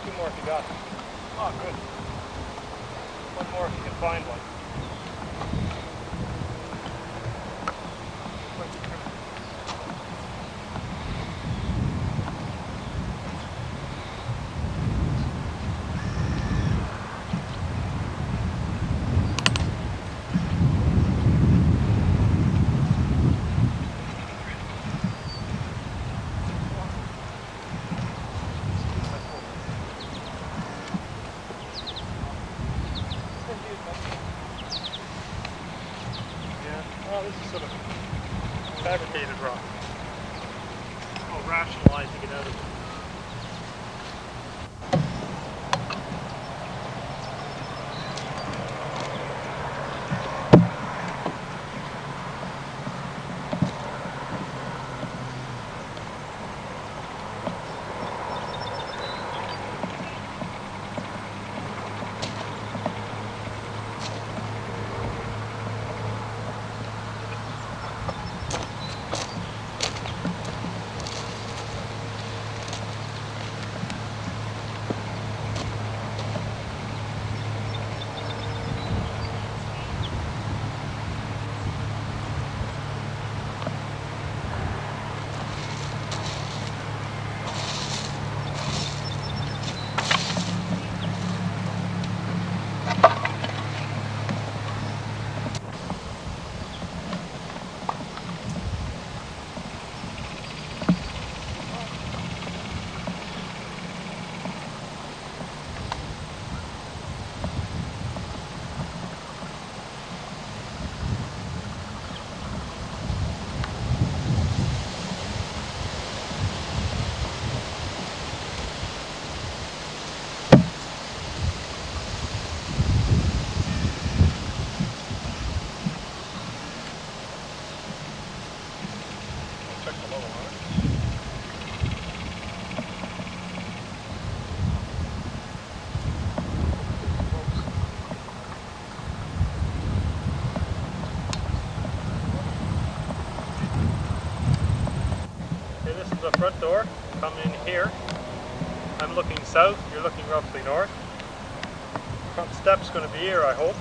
Two more if you got them. Oh, good. One more if you can find one. Oh, this is sort of fabricated rock. Oh, rationalizing it out of it. The front door, come in here. I'm looking south, you're looking roughly north. Front step's going to be here, I hope.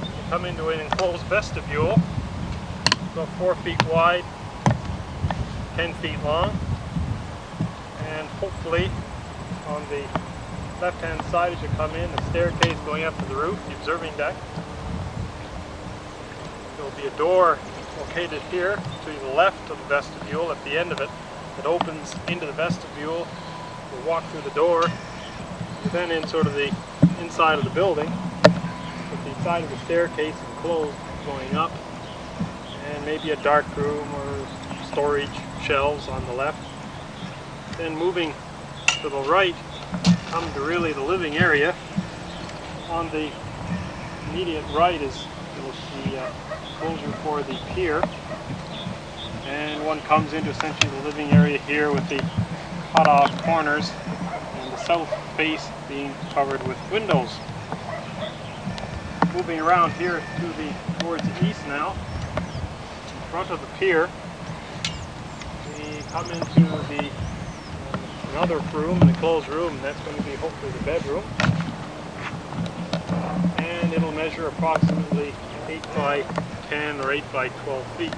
You come into an enclosed vestibule, about 4 feet wide, 10 feet long, and hopefully on the left hand side as you come in, the staircase going up to the roof, the observing deck. There will be a door located here to the left of the vestibule at the end of it. It opens into the vestibule. We'll walk through the door. You're then in sort of the inside of the building with the side of the staircase enclosed going up, and maybe a dark room or storage shelves on the left. Then moving to the right, come to really the living area. On the immediate right is the enclosure for the pier. And one comes into essentially the living area here with the cut-off corners and the south face being covered with windows. Moving around here towards the east now, in front of the pier, we come into another room, an enclosed room, and that's going to be hopefully the bedroom. And it'll measure approximately 8 by 10 or 8 by 12 feet.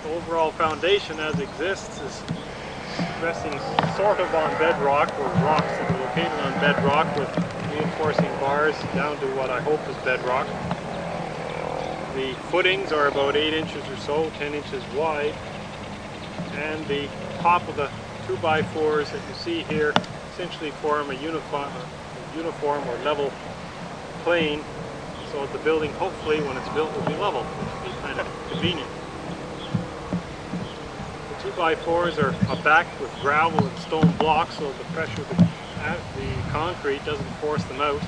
The overall foundation as exists is resting sort of on bedrock, or rocks that are located on bedrock with reinforcing bars down to what I hope is bedrock. The footings are about 8 inches or so, 10 inches wide, and the top of the 2x4s that you see here essentially form a uniform or level plane, so that the building hopefully when it's built will be level, which will be kind of convenient. 2x4s are backed with gravel and stone blocks, so the pressure of the concrete doesn't force them out.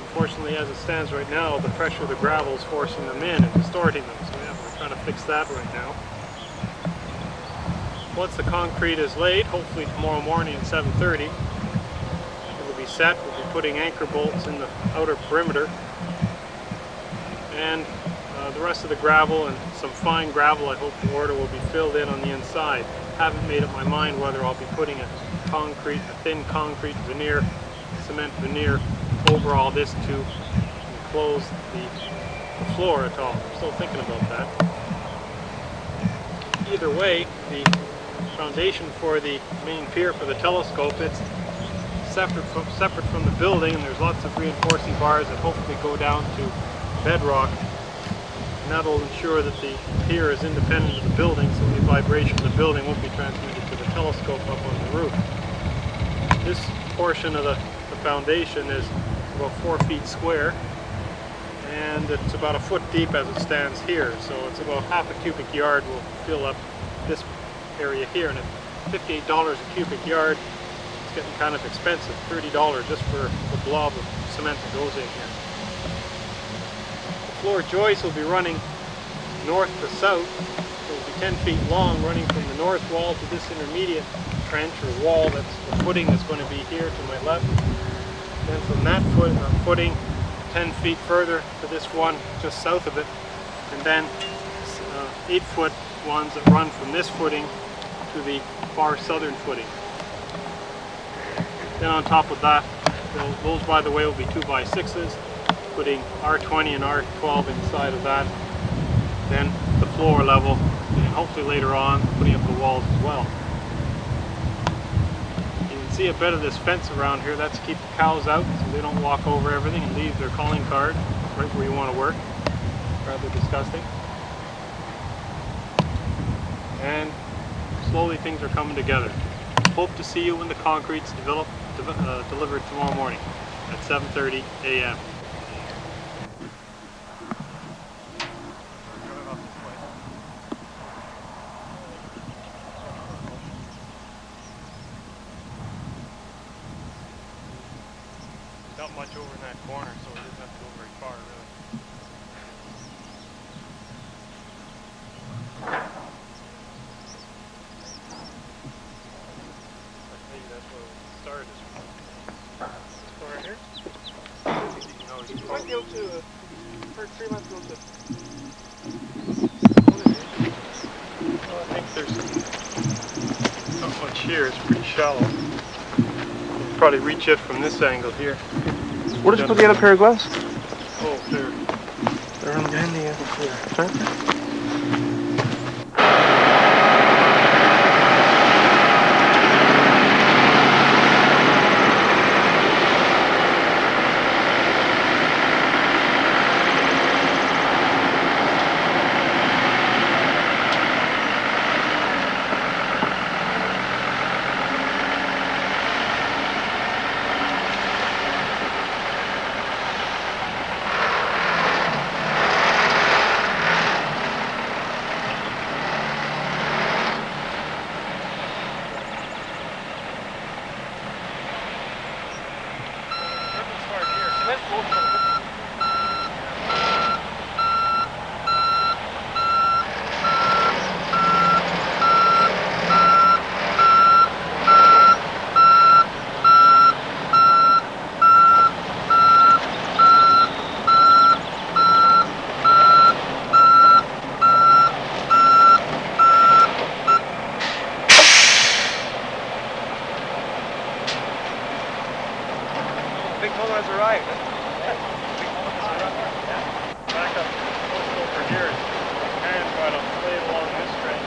Unfortunately, as it stands right now, the pressure of the gravel is forcing them in and distorting them, so yeah, we're trying to fix that right now. Once the concrete is laid, hopefully tomorrow morning at 7:30, it will be set. We'll be putting anchor bolts in the outer perimeter, and The rest of the gravel and some fine gravel I hope to order will be filled in on the inside. Haven't made up my mind whether I'll be putting a thin concrete veneer, cement veneer over all this to enclose the floor at all. I'm still thinking about that. Either way, the foundation for the main pier for the telescope, it's separate from the building, and there's lots of reinforcing bars that hopefully go down to bedrock, and that will ensure that the pier is independent of the building, so any vibration of the building won't be transmitted to the telescope up on the roof. This portion of the foundation is about 4 feet square, and it's about a foot deep as it stands here, so it's about half a cubic yard will fill up this area here, and at $58 a cubic yard, it's getting kind of expensive, $30 just for the blob of cement that goes in here. The floor joists will be running north to south, so it will be 10 feet long, running from the north wall to this intermediate trench or wall, that's the footing that's going to be here to my left. Then from that footing 10 feet further to this one just south of it, and then 8-foot ones that run from this footing to the far southern footing. Then on top of that, those by the way will be 2x6s, putting R20 and R12 inside of that. Then the floor level, and hopefully later on putting up the walls as well. You can see a bit of this fence around here. That's to keep the cows out so they don't walk over everything and leave their calling card right where you want to work. Rather disgusting. And slowly things are coming together. Hope to see you when the concrete's delivered tomorrow morning at 7:30 a.m. Not much over in that corner, so it doesn't have to go very far, really. Maybe that's where we started. This corner here? You might be able to, for 3 months, go to. Well, I think there's not much here. It's pretty shallow. You probably reach it from this angle here. Where did you put the other pair of gloves? Oh, there. They're on behind the here. Big hole has arrived. Back up close over here and try to play it along this stretch.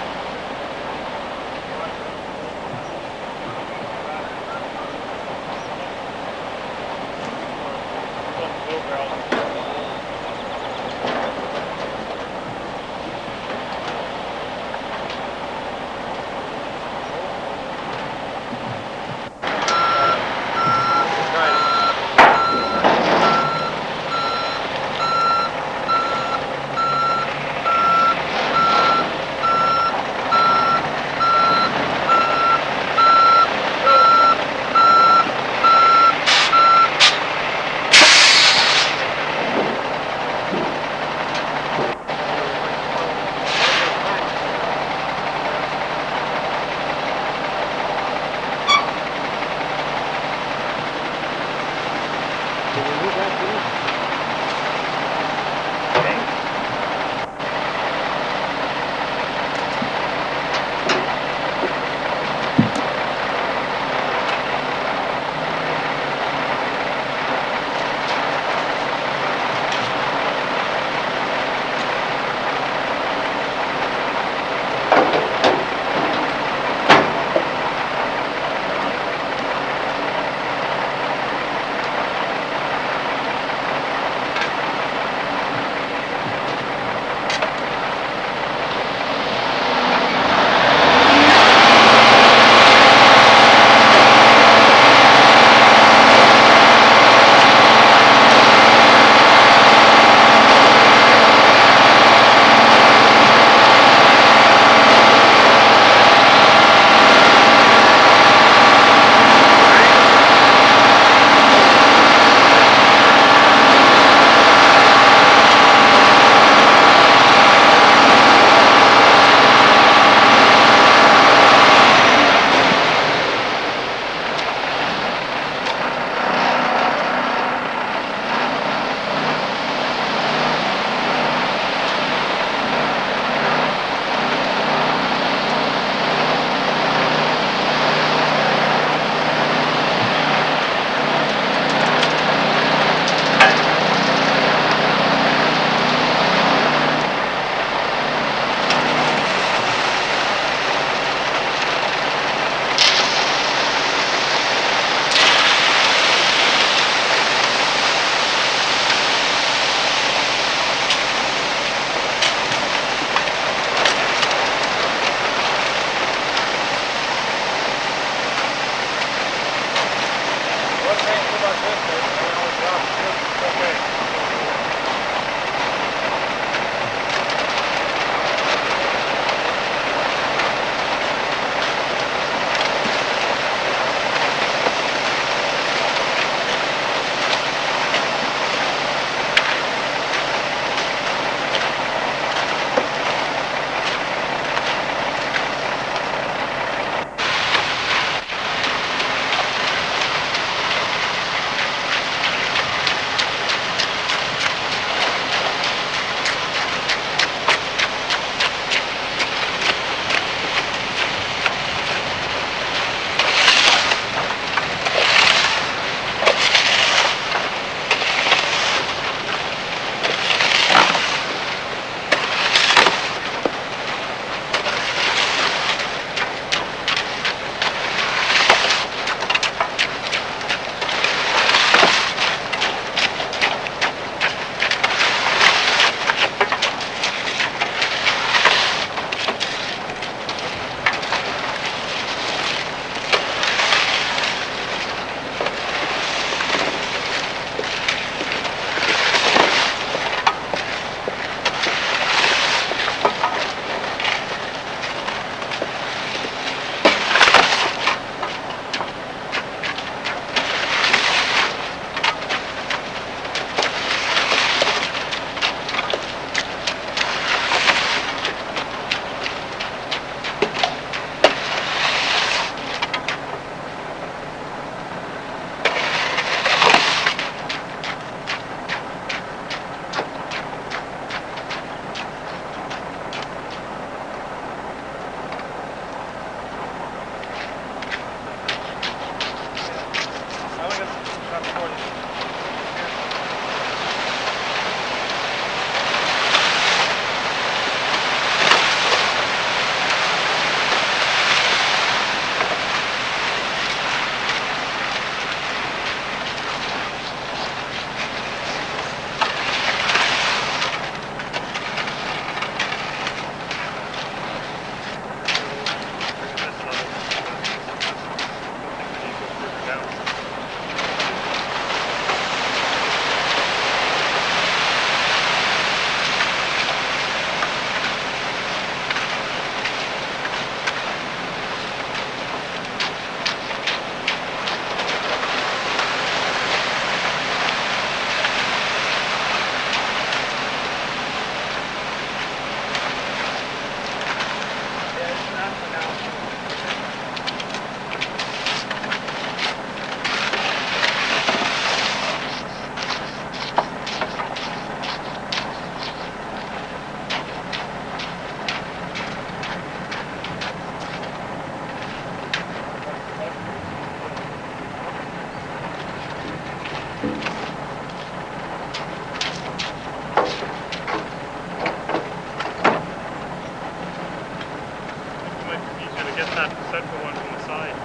get that central one from the side.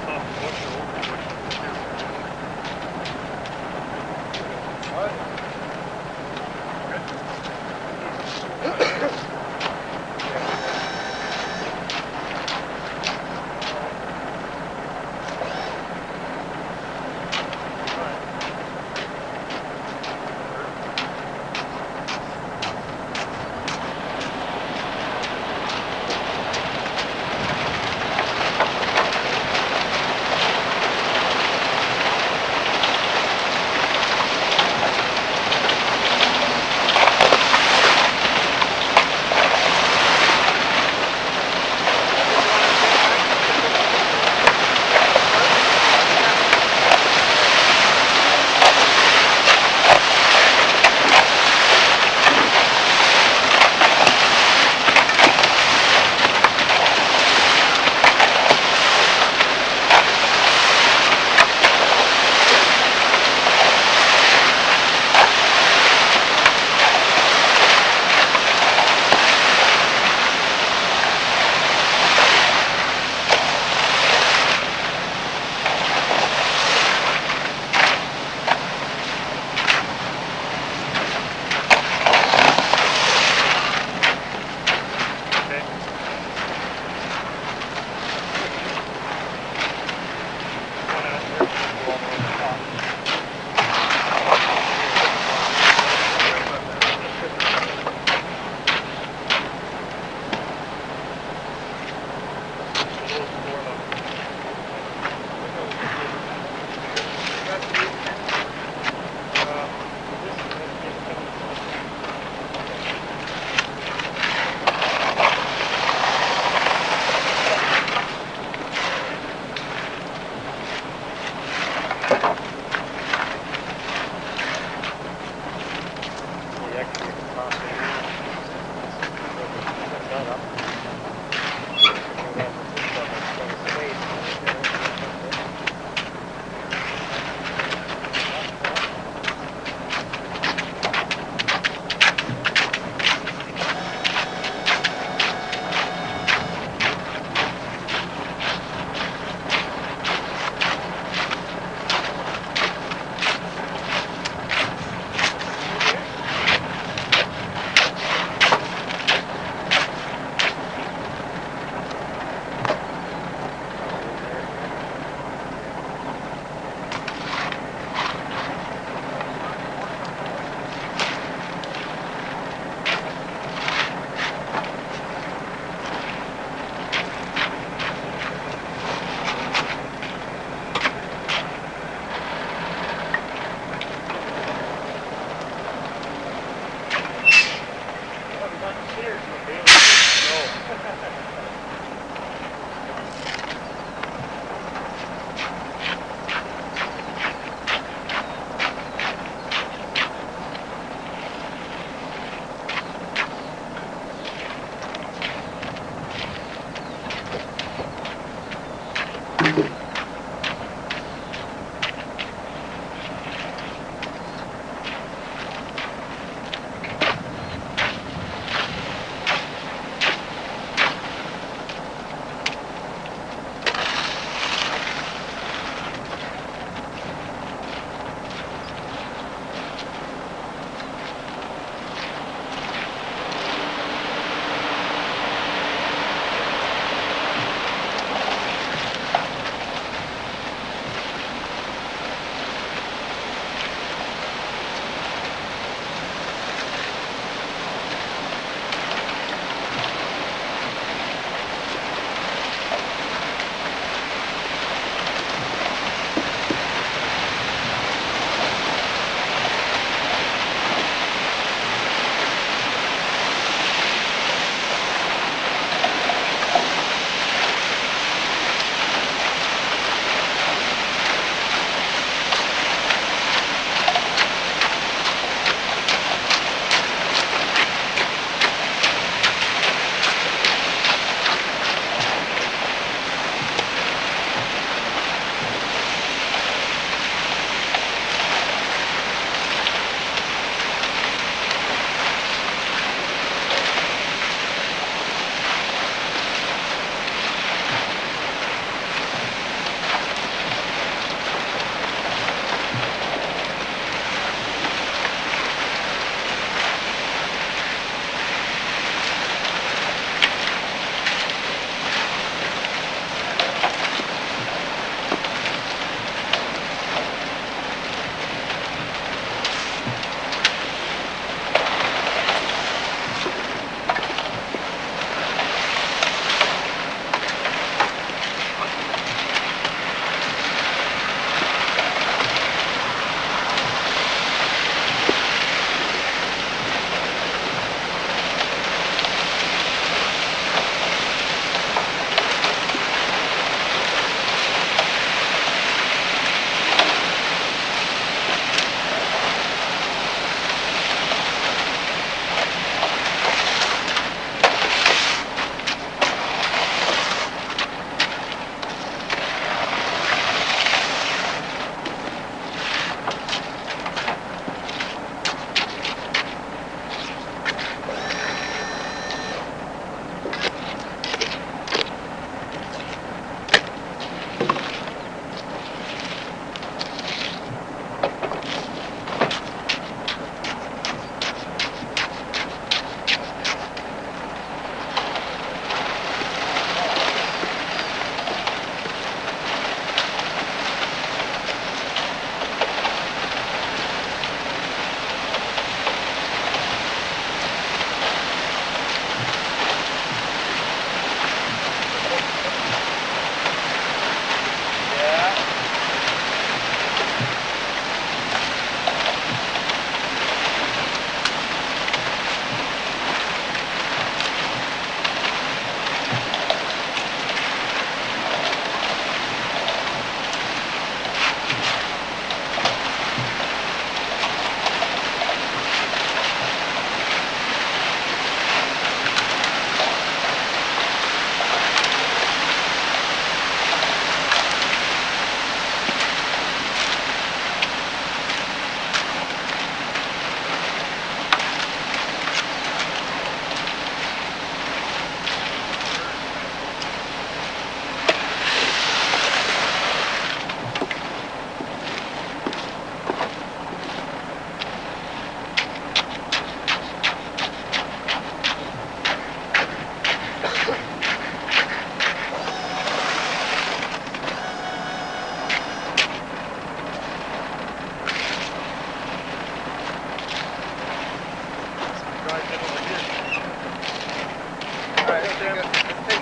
Soft bush or open bush.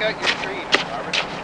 Check out your tree, Robert.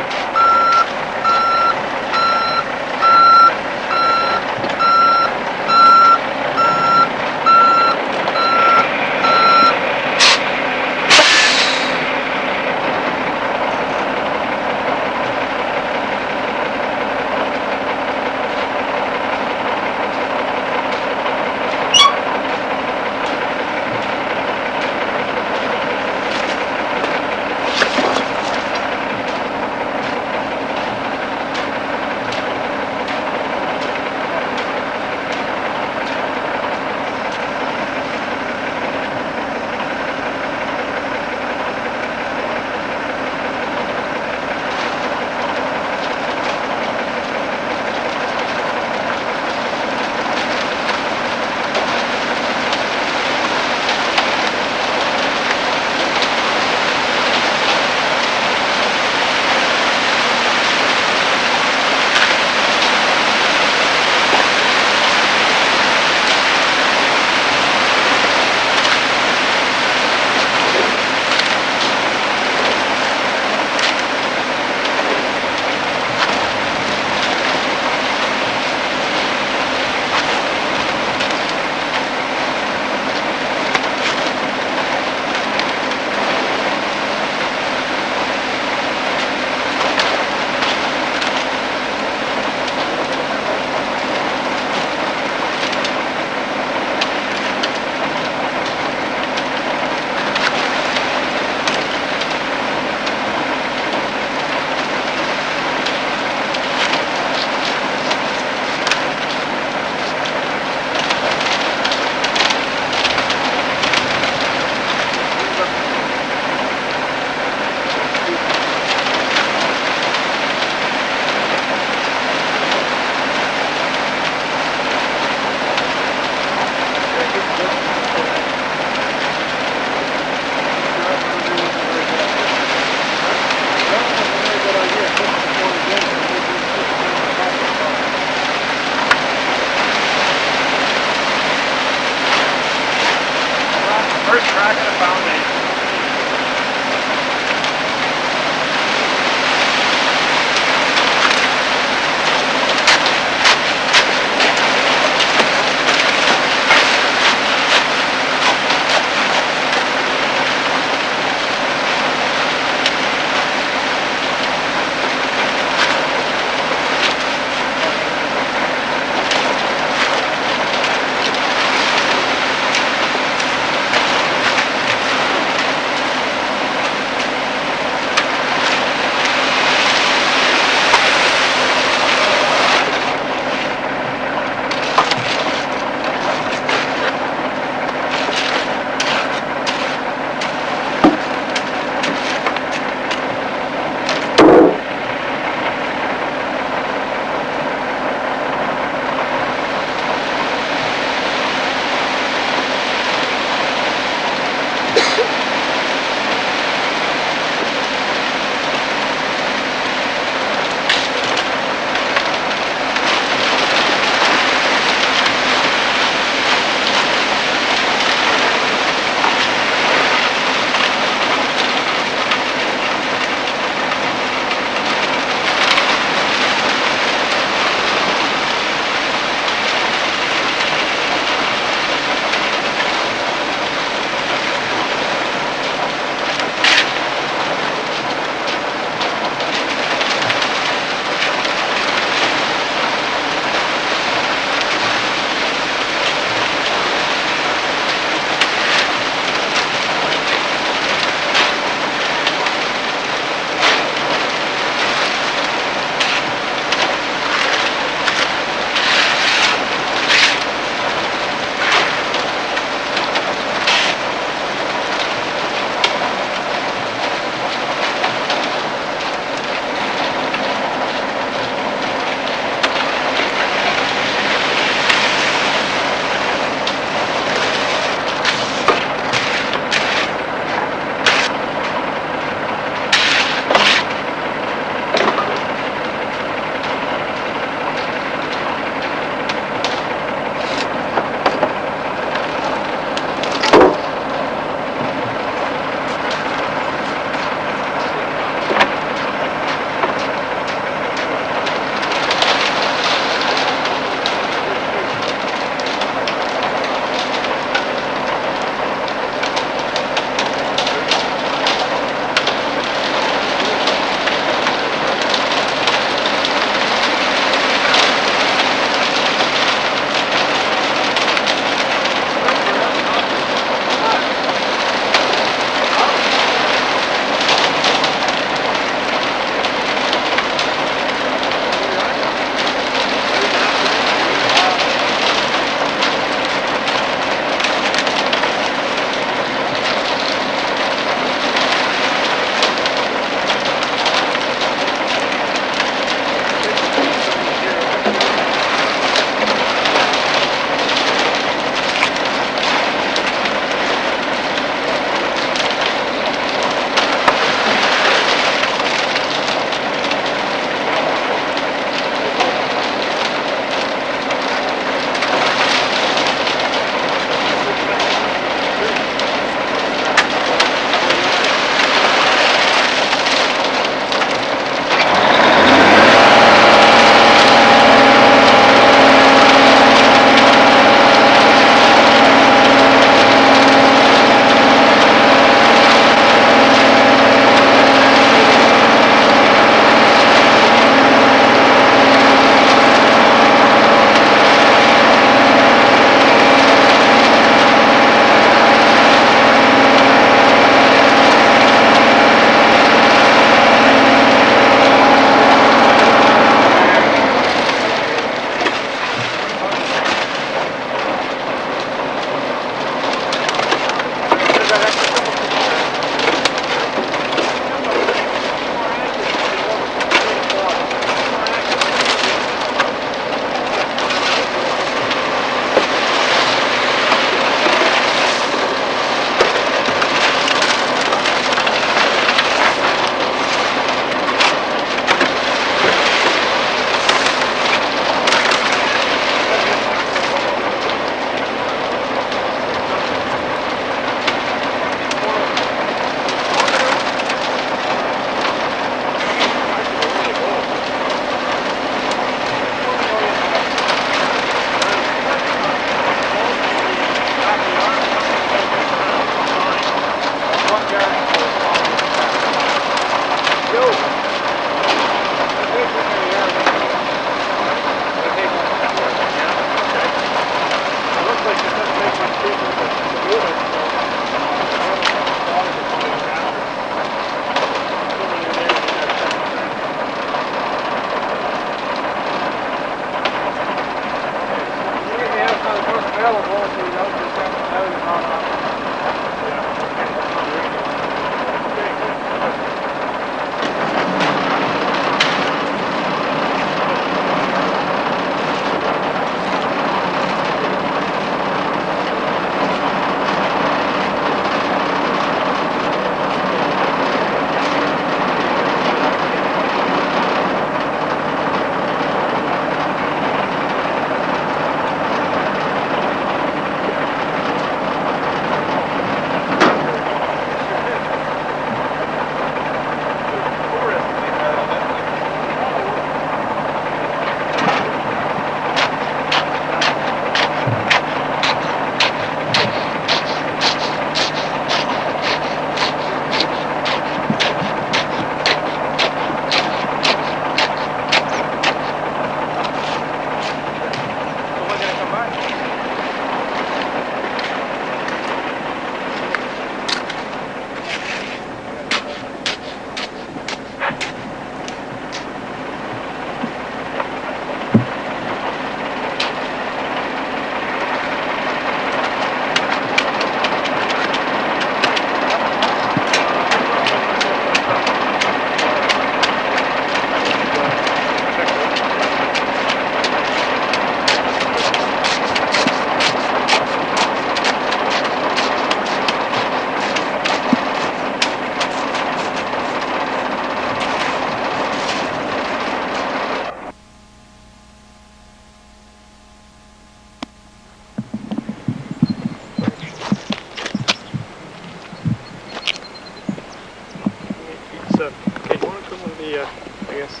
I guess,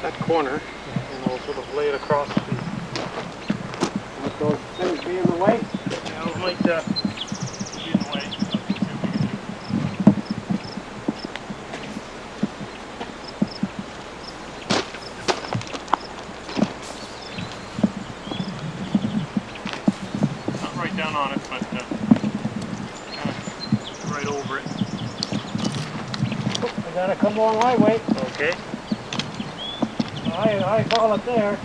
that corner, and we'll sort of lay it across the... Let those things be in the way. Yeah, it might be in the way. Let's see what we can do. Not right down on it, but kind of right over it. I gotta come on my way. Okay. I call it there.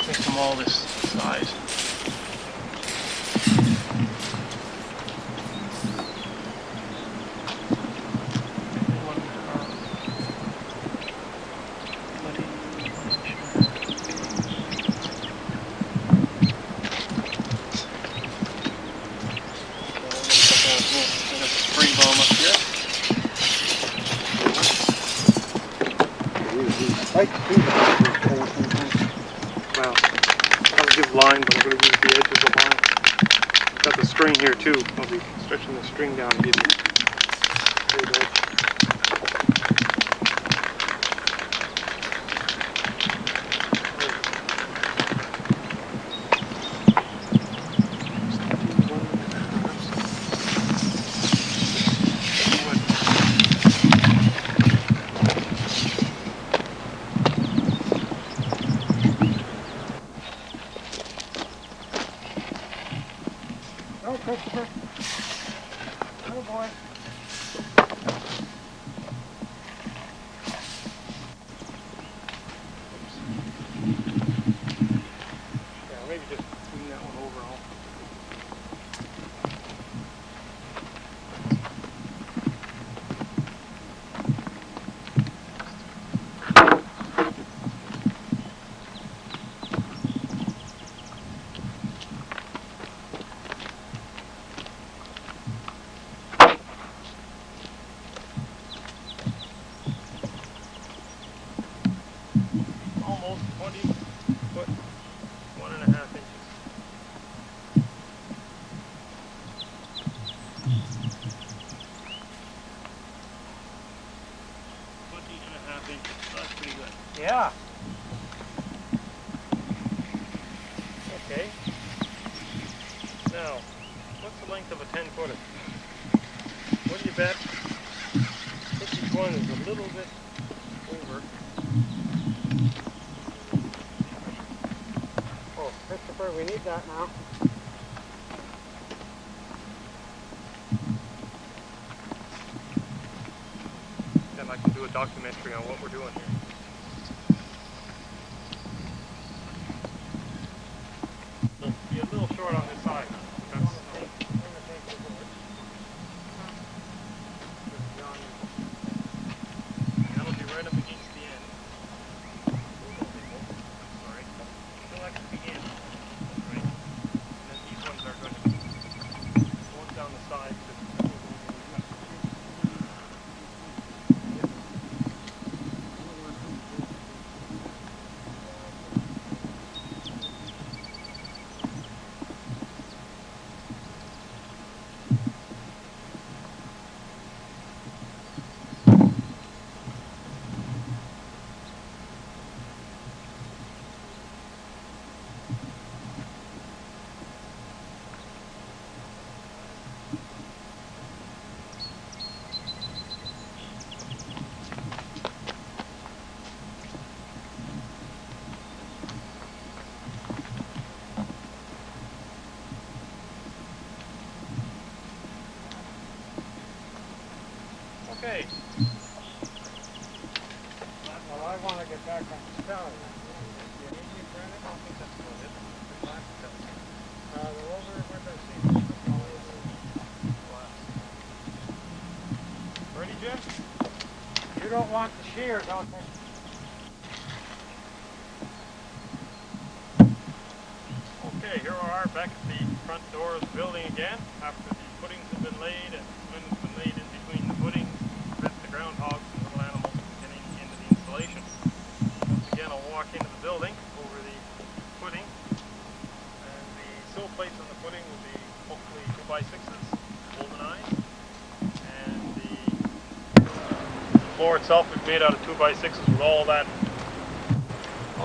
Make them all this size. Spring bomb up here. Well, I'll give line, but I'm going to use the edges of line. Got the string here too. I'll be stretching the string down to give you straight edge. Oh, Christopher. Oh, boy. Yeah, maybe just clean that one over all. Almost 20 foot, 1.5 inches. That's pretty good. Yeah. Okay. Now, what's the length of a 10-footer? What do you bet? I think each one is a little bit over. Oh, Christopher, we need that now. Then I can do a documentary on what we're doing here. It'll be a little short on this side. That's, that'll be right up against the end. Sorry. Still have to be in. Right. And then these ones are going to be going down the side. Okay. Well, I want to get back on the salad. I don't think that's about it. The glass tells you. The rover, where does it see? Glass. Ready, Jim? You don't want the shears, don't you? Okay, here we are back at the front door of the building again after the footings have been laid and cement's been laid in between the footings to prevent the groundhogs and little animals from getting into the insulation. Once again, I'll walk into the building over the footing, and the sill plates on the footing will be hopefully 2x6s, vulcanized, and the floor itself is made out of 2x6s with all that.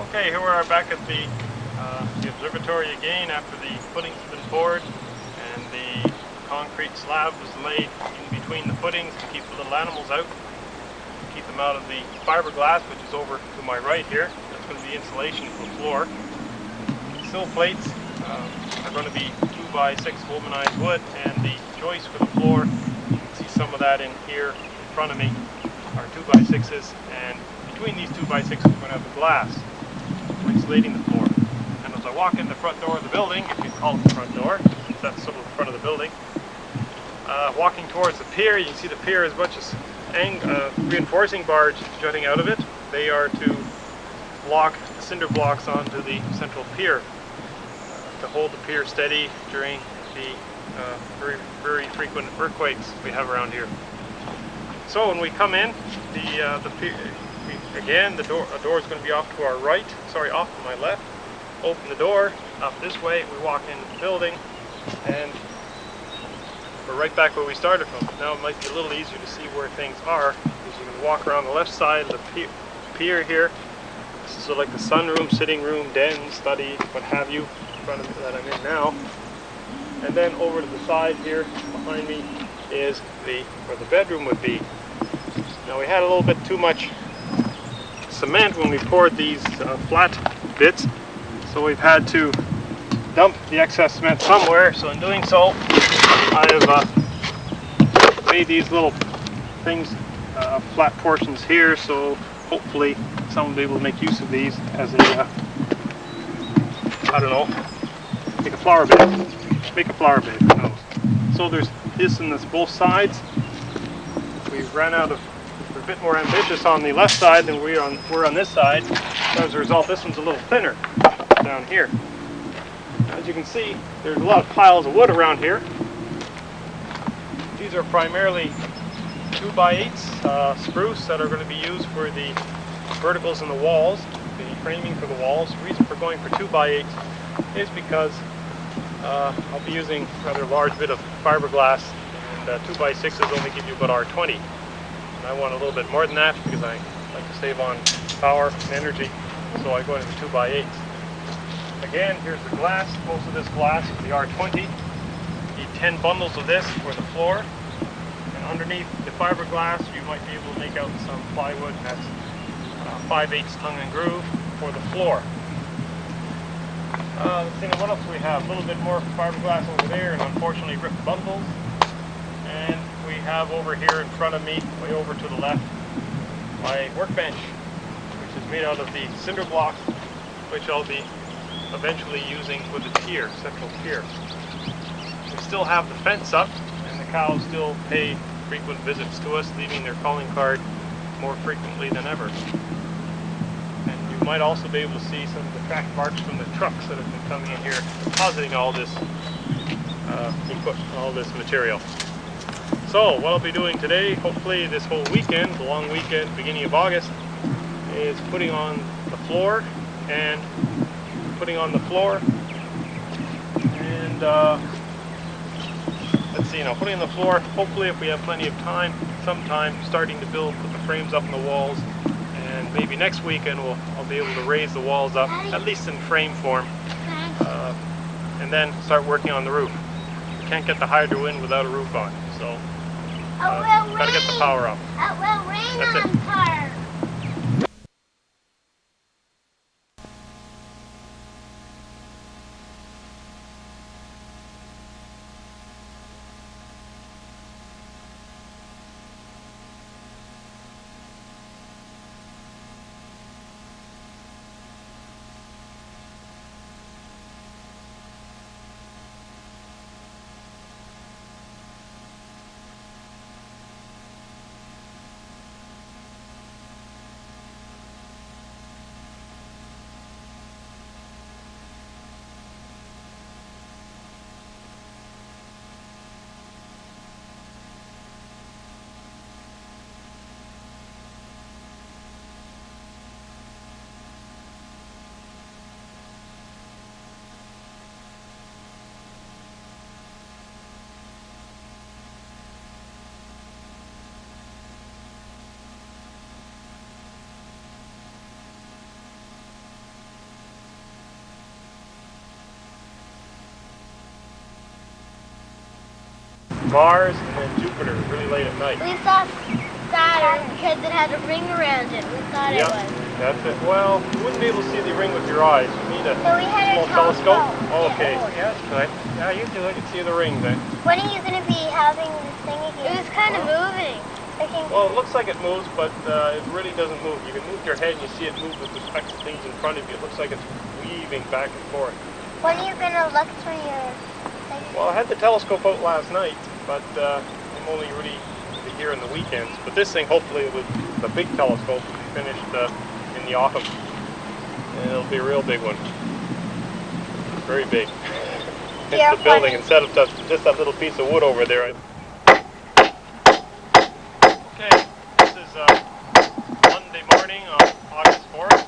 Okay, here we are back at the observatory again after the footings have been poured and the concrete slab was laid in between the footings to keep the little animals out, keep them out of the fiberglass, which is over to my right here. That's going to be insulation for the floor. The sill plates are going to be 2x6 vulcanized wood, and the joists for the floor, you can see some of that in here in front of me, are 2x6s, and between these 2x6s we're going to have the glass for insulating the floor. And as I walk in the front door of the building, if you call it the front door, since that's sort of the front of the building, walking towards the pier, you can see the pier has a bunch of reinforcing bars jutting out of it. They are to lock the cinder blocks onto the central pier to hold the pier steady during the very frequent earthquakes we have around here. So when we come in, the pier, again, the door is going to be off to our right, sorry, off to my left. Open the door, up this way, we walk into the building, and we're right back where we started from. Now it might be a little easier to see where things are, because you can walk around the left side of the pier here. This is sort of like the sunroom, sitting room, den, study, what have you, in front of me that I'm in now. And then over to the side here, behind me, is where the bedroom would be. Now we had a little bit too much cement when we poured these flat bits, so we've had to dump the excess cement somewhere. So in doing so, I have made these little things, flat portions here, so hopefully someone will be able to make use of these as a, I don't know, make a flower bed. Make a flower bed, who knows. So there's this and this both sides. We ran out of, we're a bit more ambitious on the left side than we're on this side. So as a result, this one's a little thinner down here. As you can see, there's a lot of piles of wood around here. These are primarily 2x8s spruce that are going to be used for the verticals in the walls, the framing for the walls. The reason for going for 2x8 is because I'll be using a rather large bit of fiberglass, and 2x6s only give you about R20. And I want a little bit more than that because I like to save on power and energy, so I go into 2x8s. Again, here's the glass. Most of this glass is the R20. Need 10 bundles of this for the floor. And underneath the fiberglass, you might be able to make out some plywood. That's 5/8 tongue and groove for the floor. Let's see, what else do we have? A little bit more fiberglass over there, and unfortunately ripped bundles. And we have over here in front of me, way over to the left, my workbench, which is made out of the cinder blocks, which I'll be eventually using for the pier, central pier. We still have the fence up, and the cows still pay frequent visits to us, leaving their calling card more frequently than ever. And you might also be able to see some of the track marks from the trucks that have been coming in here, depositing all this all this material. So what I'll be doing today, hopefully this whole weekend, the long weekend, beginning of August, is putting on the floor and putting on the floor and let's see, putting on the floor, hopefully if we have plenty of time, sometime starting to put the frames up in the walls, and maybe next weekend I'll be able to raise the walls up, at least in frame form, and then start working on the roof. You can't get the hydro in without a roof on, so gotta get the power up. That's it. Mars, and then Jupiter really late at night. We saw Saturn because it had a ring around it. We thought it was. That's it. Well, you wouldn't be able to see the ring with your eyes. You need a So we had small a telescope. telescope. Oh, okay. Oh, yeah, that's good. Yeah, you do. I can see the ring then. When are you going to be having this thing again? It was kind of moving. Well, it looks like it moves, but it really doesn't move. You can move your head and you see it move with respect to things in front of you. It looks like it's weaving back and forth. When are you going to look through your thing? Well, I had the telescope out last night, but I'm only really here in the weekends. But this thing, hopefully, with the big telescope, will be finished in the autumn. And it'll be a real big one. Very big. It's the building instead of just that little piece of wood over there. Okay, this is Monday morning on August 4th,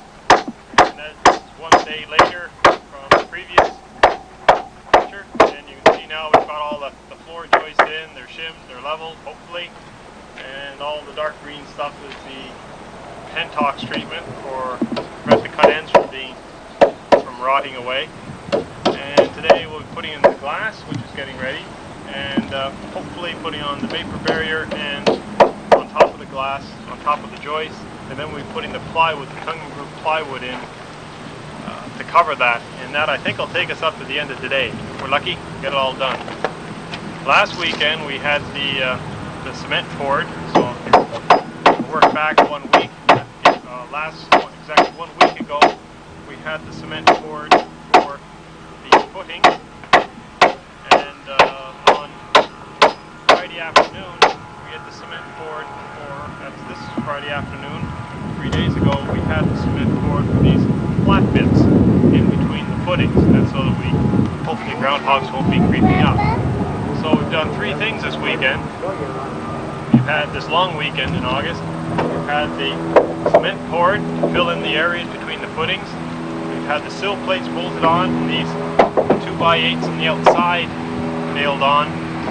and that's one day later from the previous picture. And you can see now we've got all the floor joists in, they're shimmed, they're leveled, hopefully, and all the dark green stuff is the pentox treatment for prevent the cut ends from rotting away. And today we'll be putting in the glass, which is getting ready, and hopefully putting on the vapor barrier and on top of the glass, on top of the joist, and then we'll be putting the plywood, the tongue and groove plywood in to cover that, and that I think will take us up to the end of today. If we're lucky, get it all done. Last weekend we had the cement poured, so we'll work back 1 week. Exactly 1 week ago, we had the cement poured for the footings, and on Friday afternoon we had the cement poured for, that's this Friday afternoon, 3 days ago, we had the cement poured for these flat bits in between the footings, and so that hopefully groundhogs won't be creeping up. So we've done 3 things this weekend. We've had this long weekend in August. We've had the cement poured to fill in the areas between the footings. We've had the sill plates bolted on, these 2x8s on the outside nailed on,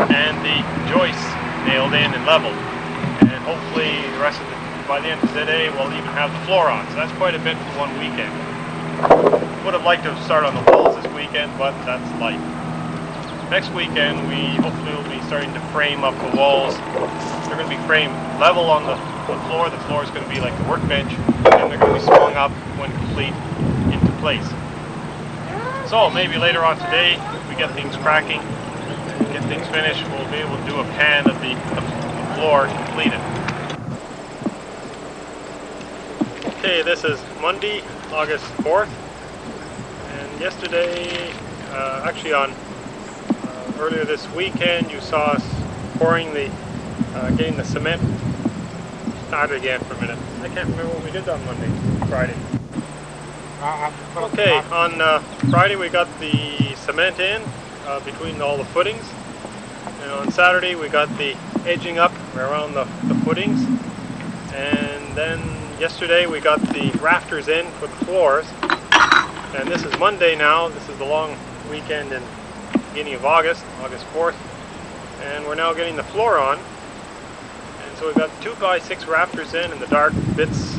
and the joists nailed in and leveled. And hopefully the rest of by the end of the day we'll even have the floor on. So that's quite a bit for 1 weekend. Would have liked to start on the walls this weekend, but that's life. Next weekend we hopefully will be starting to frame up the walls. They're going to be framed level on the floor. The floor is going to be like the workbench, and they're going to be swung up when complete into place. So maybe later on today, if we get things cracking, get things finished, we'll be able to do a pan of the floor completed. Okay, this is Monday, August 4th, and yesterday, actually on earlier this weekend, you saw us pouring getting the cement started again for a minute. I can't remember what we did on Monday, Friday. Okay, on Friday we got the cement in between all the footings, and on Saturday we got the edging up around the footings, and then yesterday we got the rafters in for the floors, and this is Monday now. This is the long weekend in beginning of August 4th, and we're now getting the floor on. And so we've got 2x6 rafters in, and the dark bits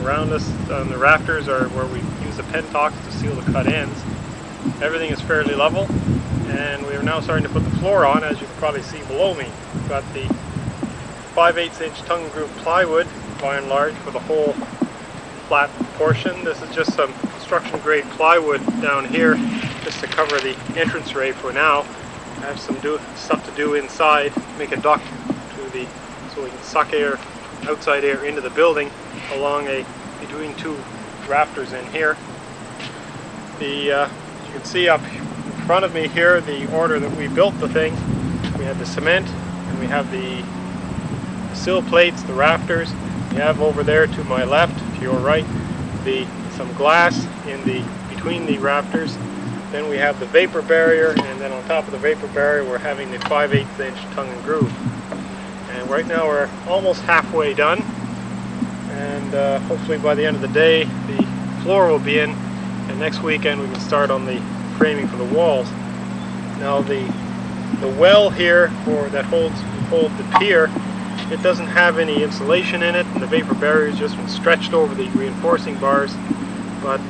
around us on the rafters are where we use the pentox to seal the cut ends. Everything is fairly level, and we are now starting to put the floor on, as you can probably see below me. We've got the 5/8 inch tongue and groove plywood by and large for the whole flat portion. This is just some construction grade plywood down here just to cover the entrance ray for now. I have some stuff to do inside, make a duct so we can suck air, outside air into the building along between 2 rafters in here. You can see up in front of me here the order that we built the thing. We had the cement, and we have the sill plates, the rafters. We have over there to my left, to your right, some glass between the rafters. Then we have the vapor barrier, and then on top of the vapor barrier we're having the 5/8 inch tongue and groove. And right now we're almost halfway done, and hopefully by the end of the day the floor will be in, and next weekend we can start on the framing for the walls. Now the well here that holds the pier, it doesn't have any insulation in it, and the vapor barrier is just been stretched over the reinforcing bars. But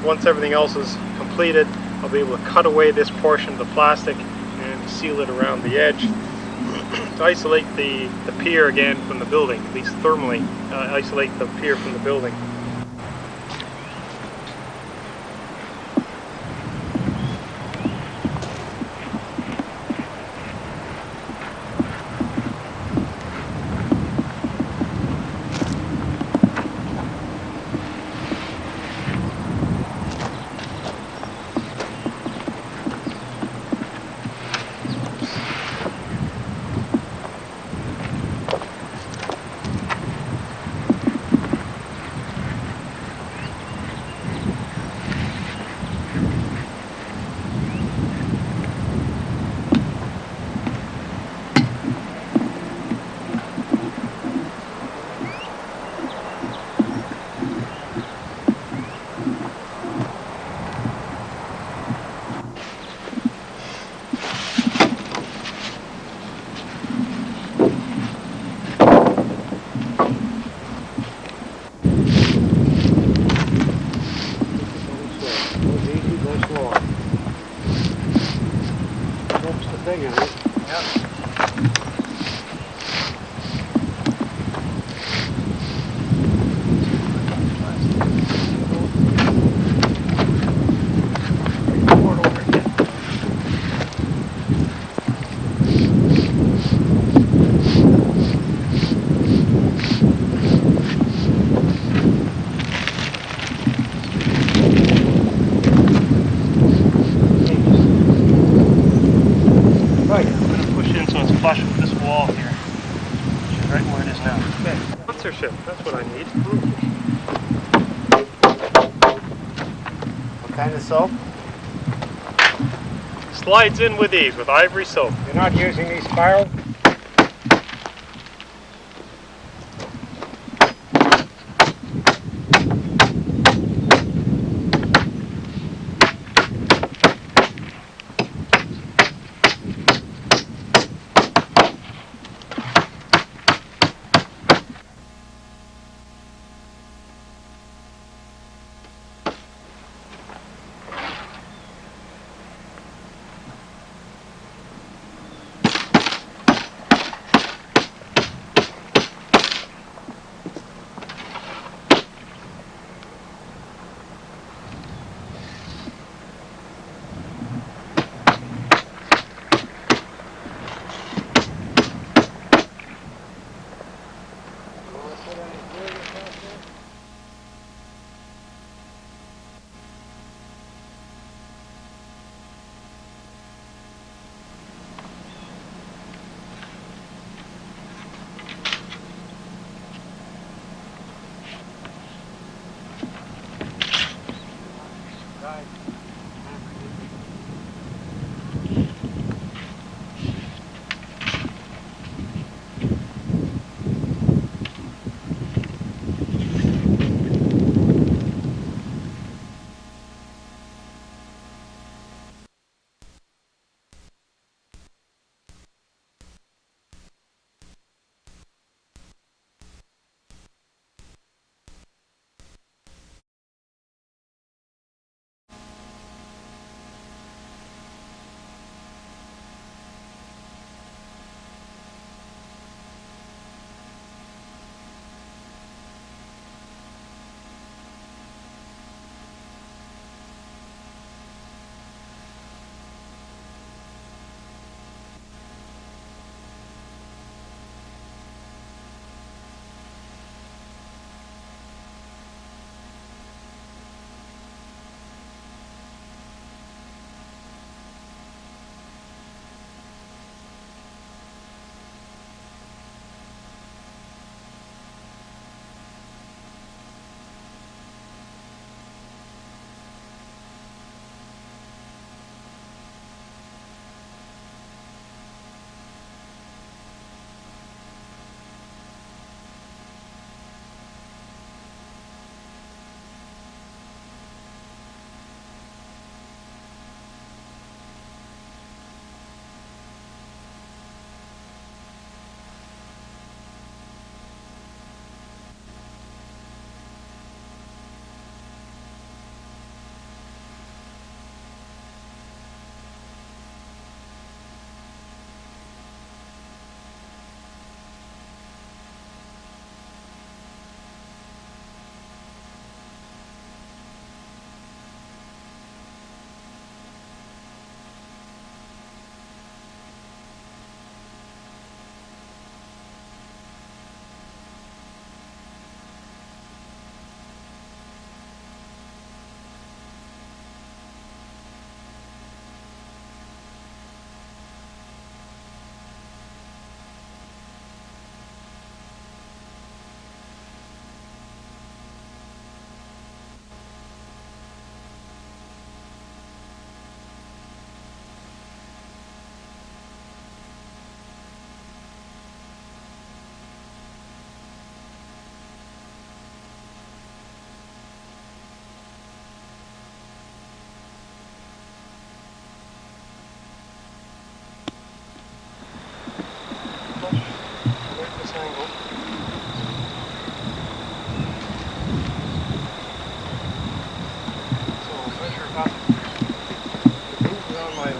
once everything else is completed, I'll be able to cut away this portion of the plastic and seal it around the edge. to isolate the pier again from the building, at least thermally isolate the pier from the building. Flush with this wall here, which is right where it is now. Okay, sponsorship, that's what I need. What kind of soap? Slides in with ease with ivory soap. You're not using these spiral?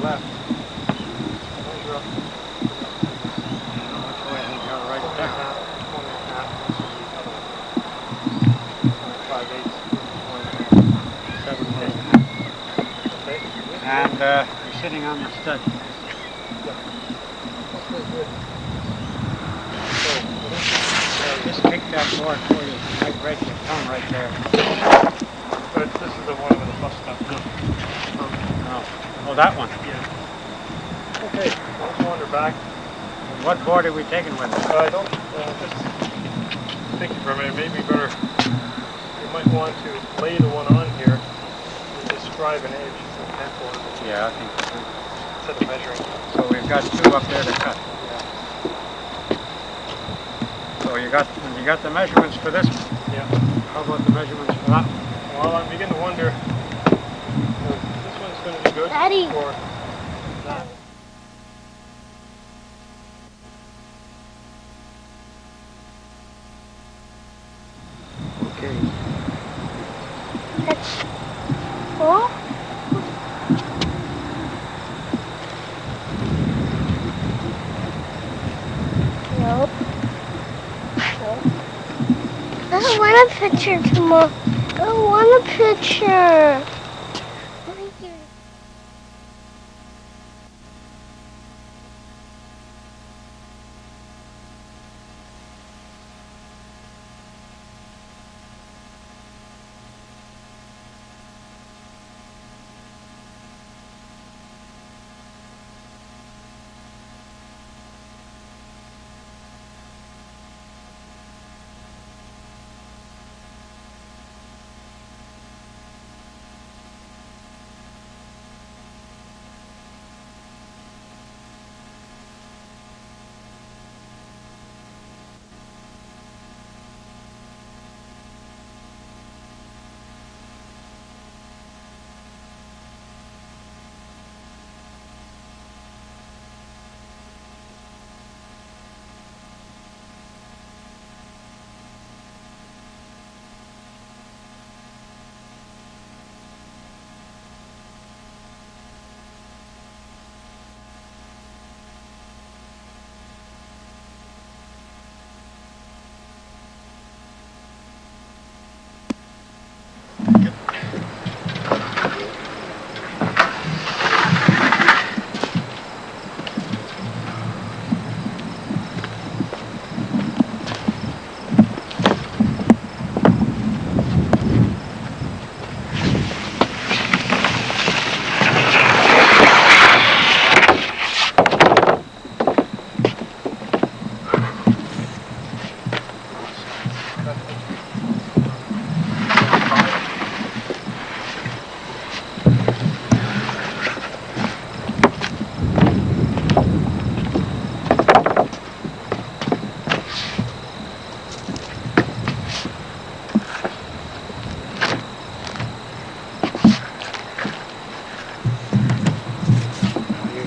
left. Measure up. Which way? I think you're right there. 1.5. And you're sitting on the stud. Just kick that board for you. Right, break your thumb right there. But this is the one with the plus stuff. Oh, that one. Yeah. Okay, let's wander back. What board are we taking with us? I don't, just thinking for a minute, maybe better, you might want to lay the one on here and describe an edge in pencil Yeah, I think so. instead of measuring. So we've got two up there to cut. So you got the measurements for this one? Yeah. How about the measurements for that one? Well, I'm beginning to wonder, this one's going to be good Daddy. for that. Okay. That's four. Nope. I don't want a picture tomorrow. I don't want a picture.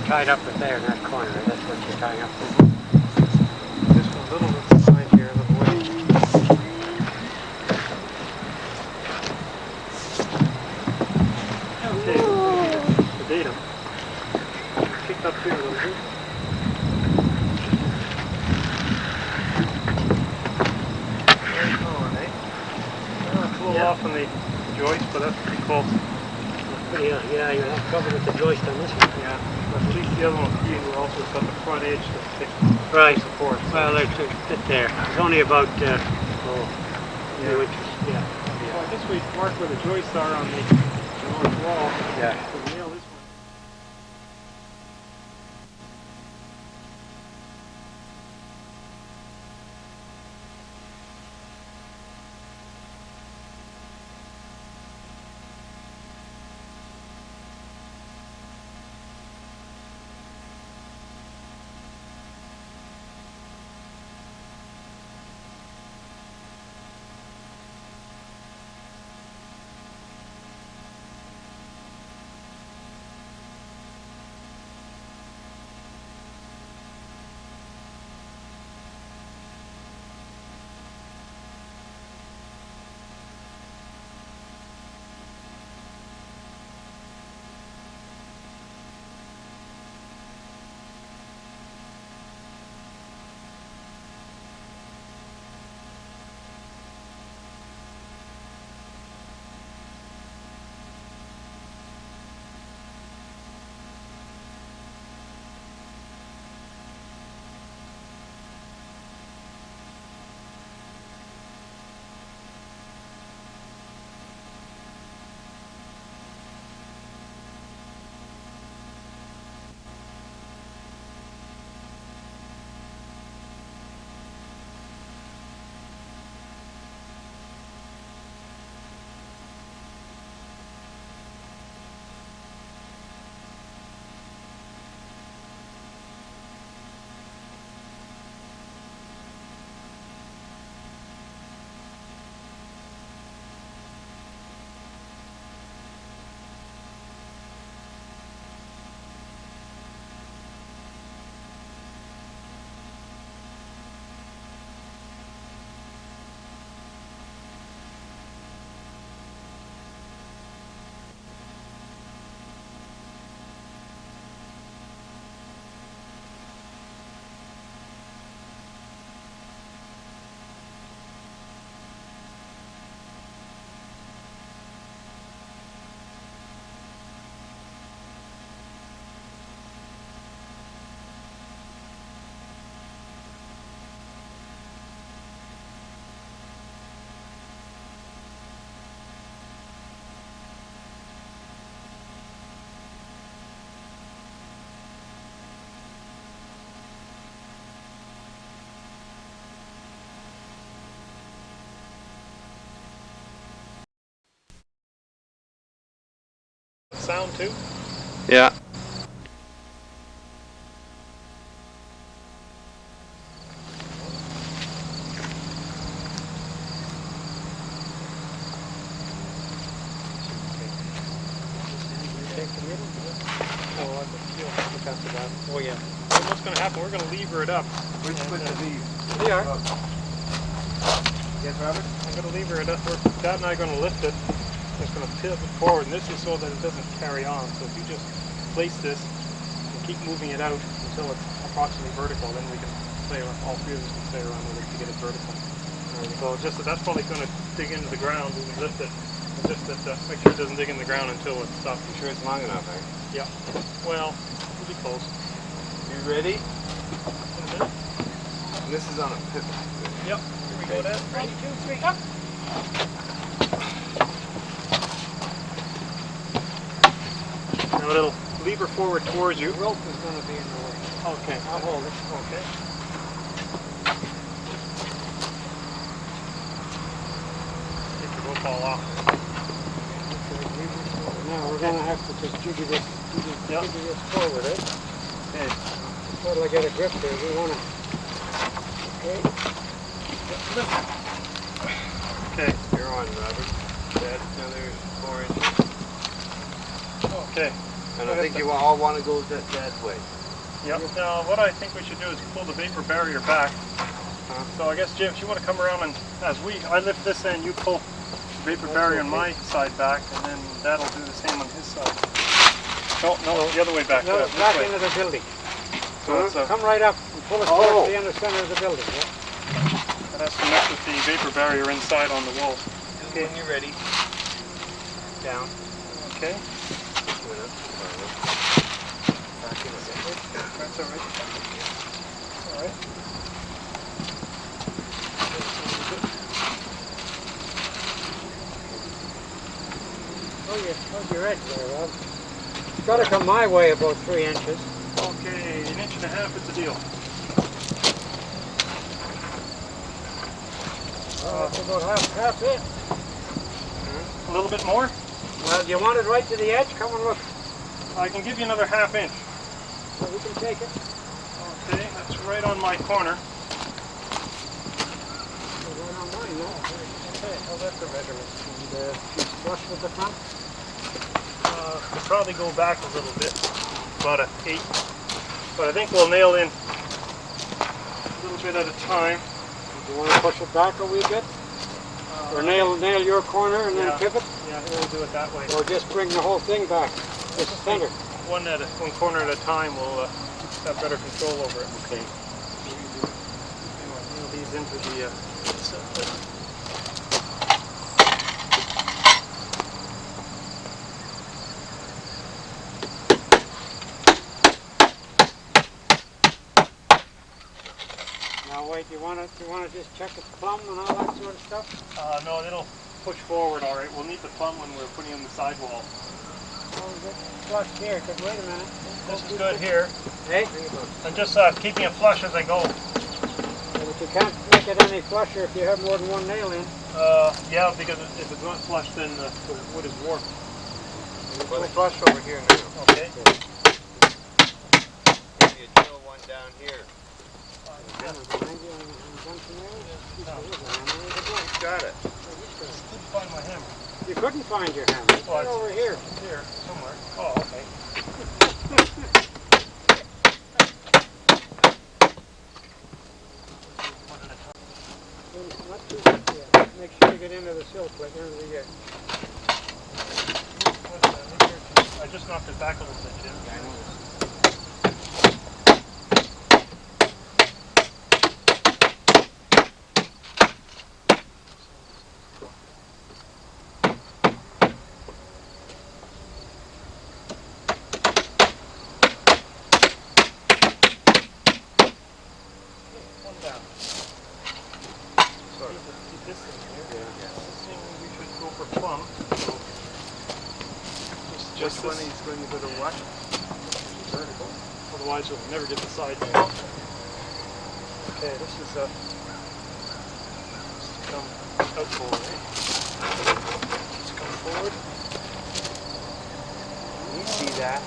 Tied up with there in that corner. That's what you're tying up with. This one little inside here, a little way. Okay, the datum. Kicked up here a little bit. Very on, eh? Well, it's a little off on the joist, but that's pretty close. Yeah, you have trouble with the joist on this one. Yeah, but at least the other one here also got the front edge to stick Right. support. Well, it's fit there. It's only about Yeah. 2 inches. Yeah. Well, I guess we mark where the joists are on the north wall. Yeah. So we nail this one. sound too? Yeah. Oh yeah. So what's going to happen? We're going to lever it up. Which foot to leave? We are. Yes, Robert? I'm going to lever it up. Dad and I are going to lift it. It's going to pivot forward, and this is so that it doesn't carry on. So if you just place this and keep moving it out until it's approximately vertical, then we can play around. All three of us can play around with it to get it vertical. So just that that's probably going to dig into the ground when we lift it. Just that make sure it doesn't dig in the ground until it's stopped. You sure it's long enough, eh? Yeah. Well, we'll be close. You ready? In a minute. This is on a pivot. Yep. Here we go, Dad. 1, 2, 3, up. Now it'll lever forward towards you. The rope is going to be in the way. Okay. I'll hold it. Okay. If it won't fall off. Now we're going to have to just jiggy this forward, eh? Okay. Until I get a grip there, we want to... Okay. Okay. You're on, Robert. That's another 4 inches. Okay. And I think you all want to go that way. Yep. Now what I think we should do is pull the vapor barrier back. So I guess, Jim, if you want to come around and I lift this end, you pull the vapor barrier on my side back, and then that'll do the same on his side. No, the other way back. No, this back way. into the building. So it's Come right up and pull it towards the inner center of the building. Yeah? it has to mess with the vapor barrier inside on the wall. Okay. When you're ready. Down. Okay. Back in a second. That's all right. All right. How's your edge there, Rob? It's got to come my way about 3 inches. Okay, 1.5 inches is the deal. That's about half it. A little bit more? Well, do you want it right to the edge? Come and look. I can give you another 1/2 inch. Well, we can take it. Okay, that's right on my corner. Right on mine, no. Okay, how's that for measurements? And she's flush with the front? We'll probably go back a little bit, about an 8. But I think we'll nail in a little bit at a time. Do you want to push it back a wee bit? Or nail your corner and then pivot? Yeah, we'll do it that way. Or just bring the whole thing back, this center? One corner at a time, we'll have better control over it. Okay. Nail these into the Now wait, you want to just check it's plumb and all that sort of stuff? no, it'll push forward all right. We'll need the plumb when we're putting in the sidewall. Oh, is it flush here? Because wait a minute. This is good here. Hey? I'm just keeping it flush as I go. But you can't make it any flusher if you have more than one nail in. Yeah, because if it's not flush, then the wood is warped. Well, flush over here now. Okay. Maybe a drill one down here. Got it. Couldn't find my hammer. You couldn't find your hammer. It's right over here. Here, somewhere. Oh, okay. Make sure you get into the sill plate, into the edge. I just knocked it back a little bit, Jim. I know. Which one is going to go to what? Vertical. Otherwise you'll never get the side there. Okay, this is come out forward. Let's come forward. you see that?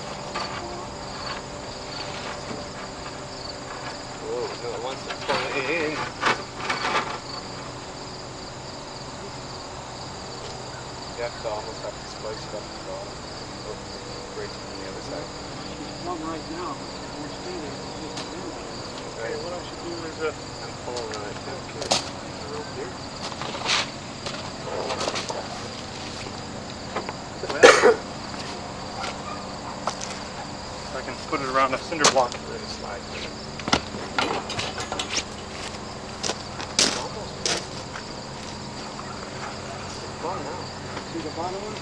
Oh, no, it wants to pull in. You have to almost have to splice it up as well. Oh, break it from the other side. She's plumb right now. We'll stay there. Okay, what I should do is I'm pulling on it too. okay, the rope here. I can put it around a cinder block. Let it slide. Plumb now. See the bottom one?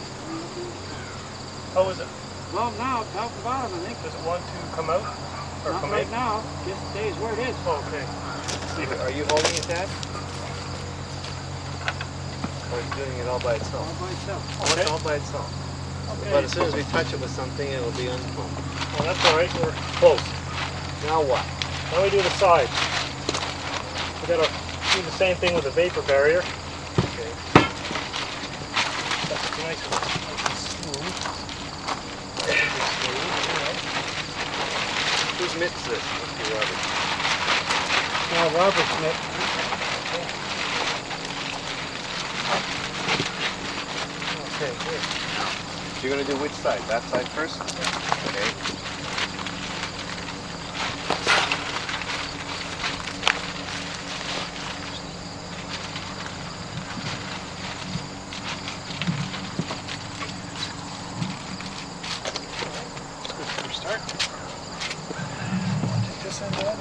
How is it? Well, now, top and bottom, I think. Does it want to come out? Or Not come right in? now. Just stays where it is. Oh, okay. See if it, Are you holding it, Dad? Or is it doing it all by itself? All by itself. Oh, it's all by itself. okay. But as soon as we touch it with something, it will be unplumbed. Well, that's all right. We're close. Now what? Now we do the side. We gotta do the same thing with the vapor barrier. Okay. That's nice and smooth. Whose mitt's this? Must be Robert. Now, Robert's mitt. Okay, here. You're going to do which side? That side first? Okay. Good first start. Take this end out.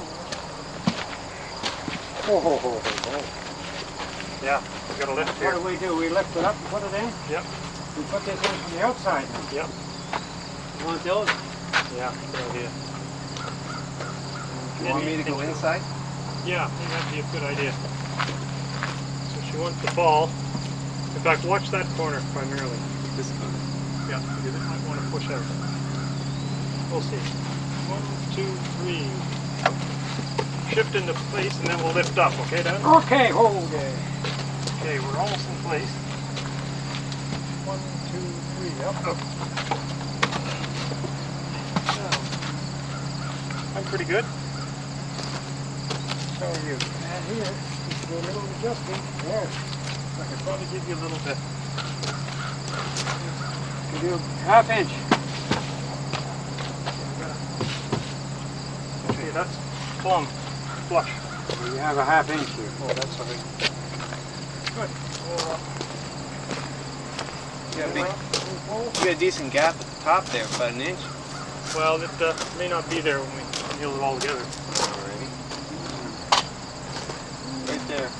Yeah, we got a lift What here. do we do? We lift it up and put it in? Yep, We put this in from the outside. yep. You want those? Yeah, good idea. You want me to go inside? Yeah, I think that'd be a good idea. So she wants the ball. In fact, watch that corner primarily. This one. Yeah, because it might want to push out. We'll see. 1, 2, 3. Shift into place and then we'll lift up, okay, Dan? Okay, hold it. Okay, we're almost in place. 1, 2, 3, up, up. I'm pretty good. So you add here, just do a little adjusting. There. I could probably give you a little bit. Give you ½ inch. Okay, that's plumb, flush. You have a ½ inch here. Oh, that's all right. Good. Well, You got a decent gap at the top there, about 1 inch. well, it may not be there when we nail it all together. Alrighty. Right there.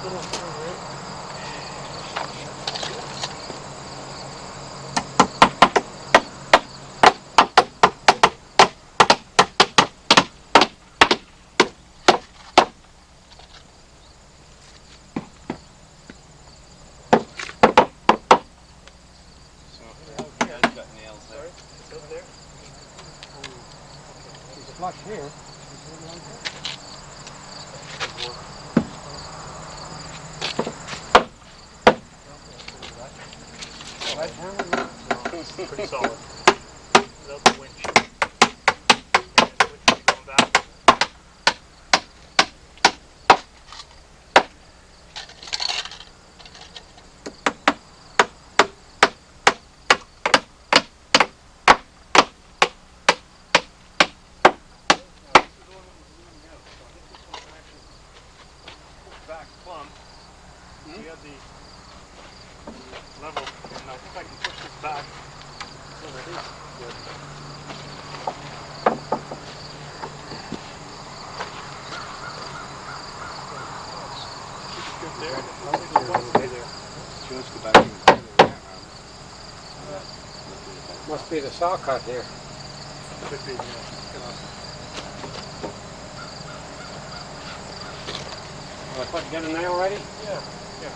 Little further in. Dad's got nails there. It's over there. It's flush here. Pretty solid. Without the winch. And the winch will be going back. Back plumb. We have the level, and I think I can push this back. So that is good. Keep it good there. Just go back in the corner there, Must be the saw cut here. Could be, yeah. Get a nail ready? Yeah, yeah.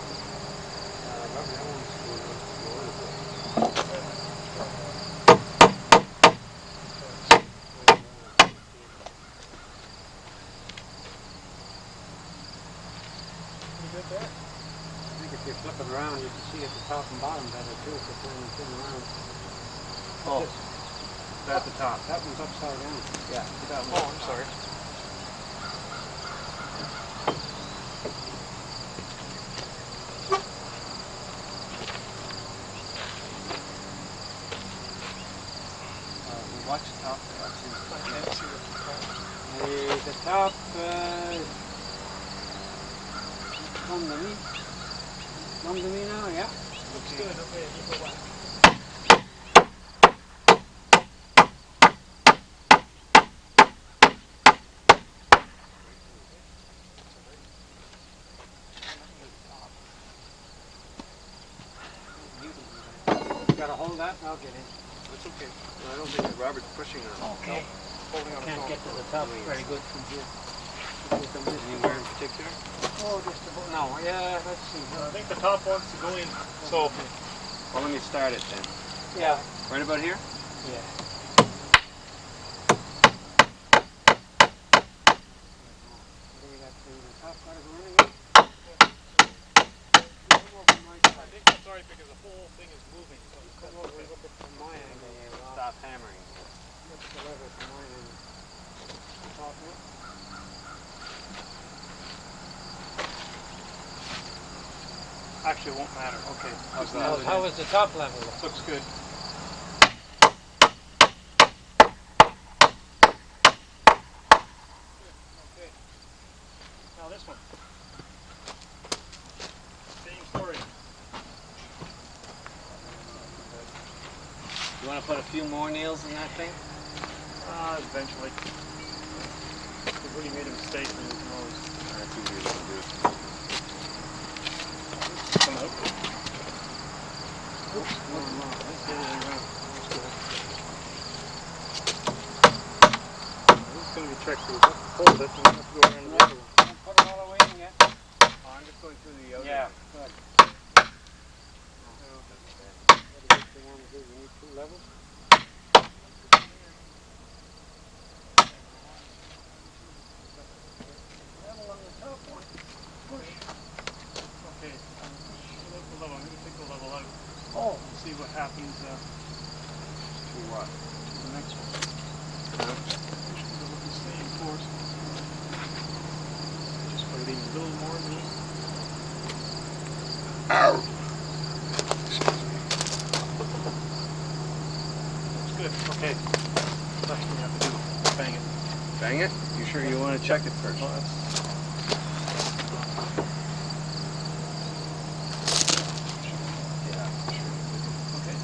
good there? I think if you flip it around, you can see at the top and bottom better too, if you turn the thing around. Oh, at the top. That one's upside down. Yeah, that one. Oh, I'm sorry. Watch the top. I can't see what the top. The top, come to me. Come to me now, yeah? Looks good. Okay, you go back. Gotta hold that and I'll get in. That's okay. I don't think that Robert's pushing on it. Okay. Holding on the Can't phone. get to the top very good from here. Anywhere in particular? Oh, just about, no, yeah, let's see. I think the top wants to go in. So, Well, let me start it then. Yeah. Right about here? Yeah. I think that's alright because the whole thing is moving. So Come over and look at from my angle here, Rob. Stop hammering. Look at the lever from my angle. Top now? actually it won't matter. Okay. How's that? How is the top level? Looks good. Okay. Now this one. Same story. You want to put a few more nails in that thing? Eventually. We've already made a mistake with his nose. That's easy to do. Come out. Oops. No. That's the other way around. That's good. This is going to be tricky. We have to hold it and we have to go around the other one. Don't put it all the way in yet. Oh, I'm just going through the other Yeah, one. good. What do you want to do? You need two levels? Level on the top one. Push. Okay. Push the level. I'm going to take the level out. Oh. See what happens To what? to the next one. Huh? Push it with the same force. Just put it in a little more than this. Ow! That's good. Okay. Next thing you have to do. Bang it. Bang it? You sure you want to check it first? Well, that's Yeah, sure. okay.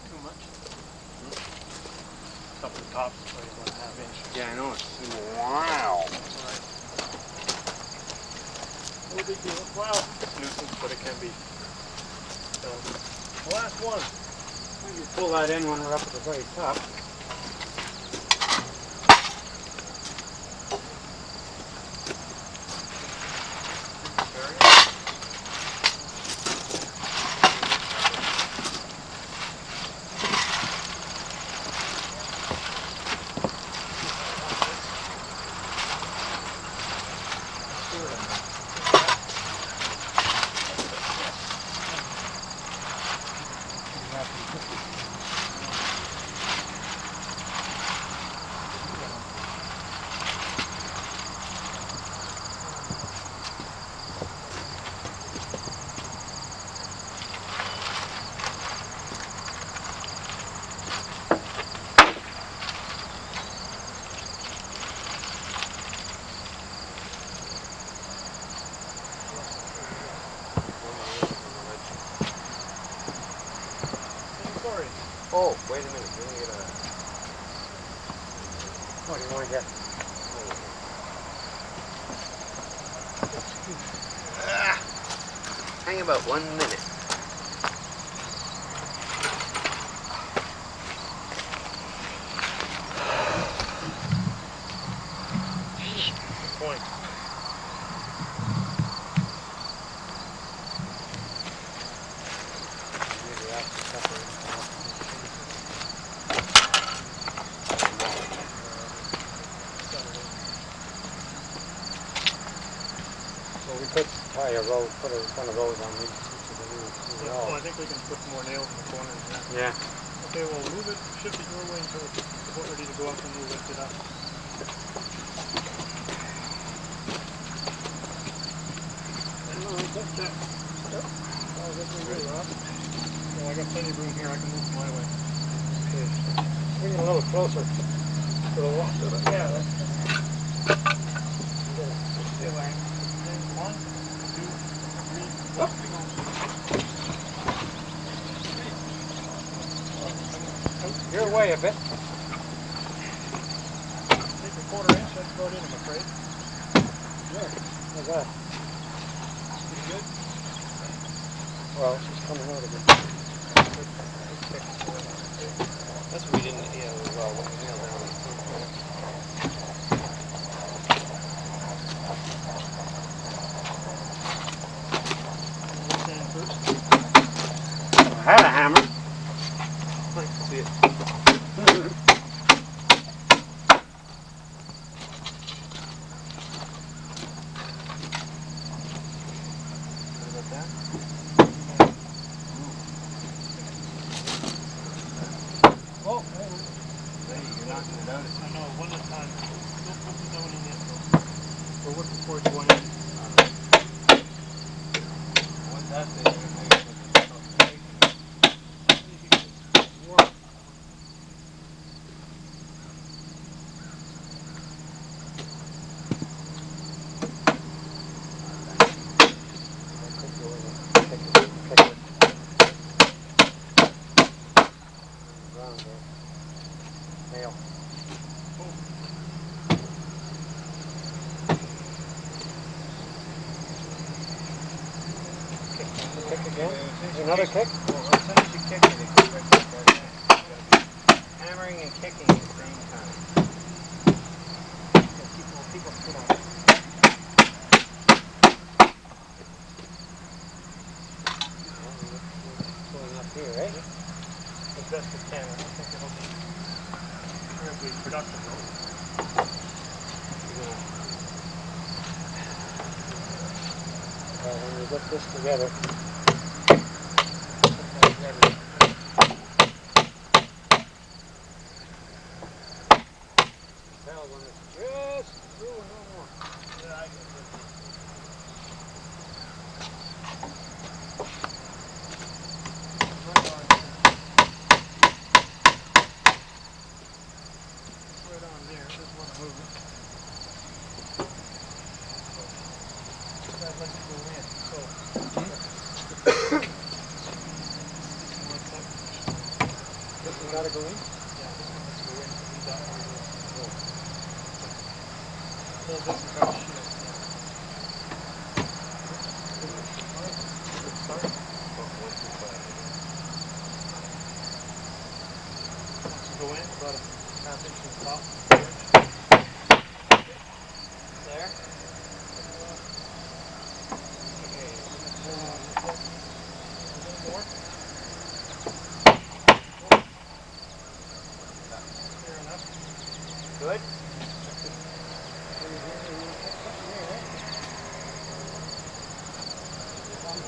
Too much. Up the top is probably 1.5 inch. Yeah, I know. It's wow. That's alright. No big deal. Well, it's a nuisance, but it can be done. The last one. You pull that in when we're up at the very top. Oh, wait a minute. You're going to get a... What do you want to get? Hang about 1 minute. Good point. Maybe after supper. try a row, put one of those on each of the Yeah, walls. well, I think we can put some more nails in the corners. Yeah. Okay, well, move it, shift it your way until it's about ready to go up, and we'll lift it up. Well, I got plenty of room here. I can move my way. Okay. Bring it a little closer to the wall. Yeah. One, two, three, up we go. Your way a bit. Take a quarter-inch. That's about it, I'm afraid. Yeah. How's that? Pretty good. Well, it's just coming out of it. That's what we didn't, yeah, well, when we nailed down the Stand first. I had a hammer. I can see it. What about that? Oh, Hey, you're knocking it out. I know, one at a time. Don't put the zone in yet, though. We're working towards one end. Once that's in, you're going to make Nail. Kick again? Another kick? Well, as soon as you kick it, it goes right back out. You gotta be hammering and kicking at the same time. Keep on foot on it. Going up here, eh? As best we can. I don't think it'll be terribly productive, though. When we get this together. Tell when it's just through and no more. Yeah, I get it. Right on there. Doesn't want to move it. I'd like to go in, so. This one gotta go in? Yeah, this one has to go in. Leave that one in. Hold this and try to shoot it. Good start. Once you go in, about a half-inch from the top. There. Okay. A little more. Fair enough. Good?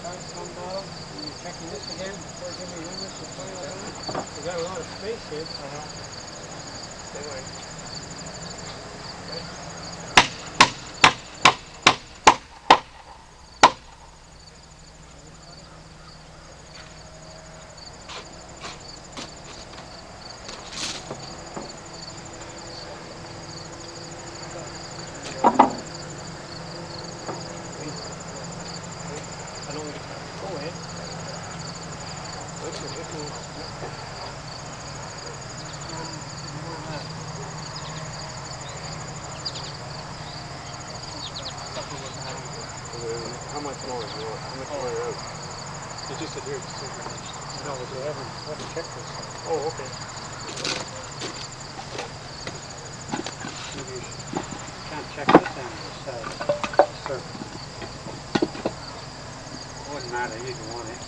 Some bottom. Are you checking this again before giving him this to play on? We got a lot of space here. I know. Stay away. I don't think it's go in. How much more is yours? How much more out? It's just adhered to No, but you haven't checked this one. Oh, okay. Maybe you can't check this end of the side. Surface. It wouldn't matter either one, eh?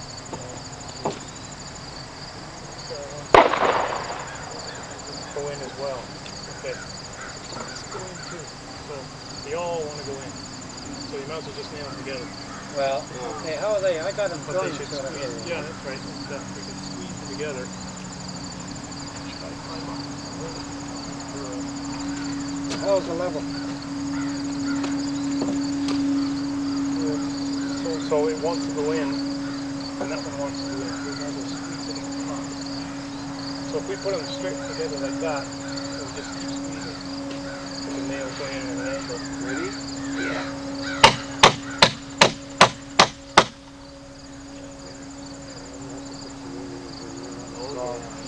Go in as well. Okay. Let's go in too. So they all want to go in. So you might as well just nail them together. Well, okay, how are they? I got them But they joined should sort of here. squeeze. Yeah, that's right. We could squeeze them together. Try to climb up. How's the level? So it wants to go in, and that one wants to go in. So we might as well squeeze it at the top. So if we put them straight together like that, we'll just keep squeezing. With the nails going in at an angle. Ready? Yeah.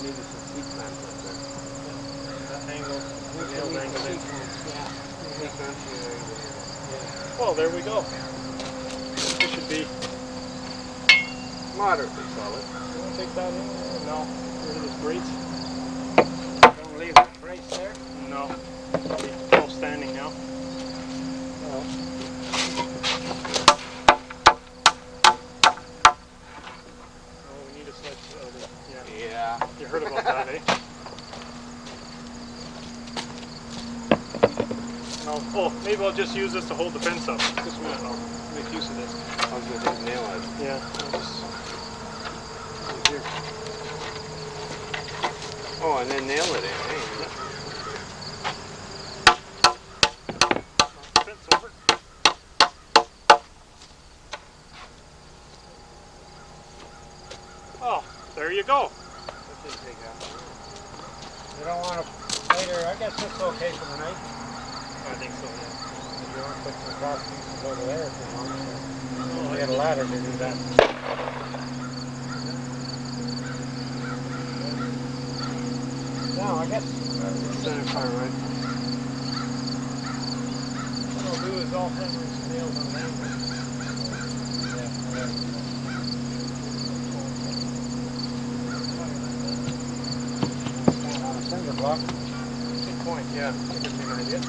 Maybe some seat clamps up there. That angle, the nails angled in. Yeah. Seat clamps and angle here. Well, there we go. This should be. Moderately solid. You want to take that in? No. Get rid of this brace? Don't leave that brace there. No. Probably all standing now. Well, Oh, we need a sledge. Yeah. Yeah. You heard about that, eh? No. Oh, maybe I'll just use this to hold the fence up. Just a minute, I'll make use of this. I was going to nail it. Yeah. I'll just here. Oh, and then nail it in. Hey. Fence over. Oh, there you go. That didn't take half an hour. you don't want to later. I guess it's okay for the night. I think so, yeah. If you want to put some cross pieces over there if you want. We got a ladder to do that. No, I guess. Center fire, right? What I'll do is I'll hammer some nails on an angle. Stand on a cinder block. Good point, yeah. That gives me an idea.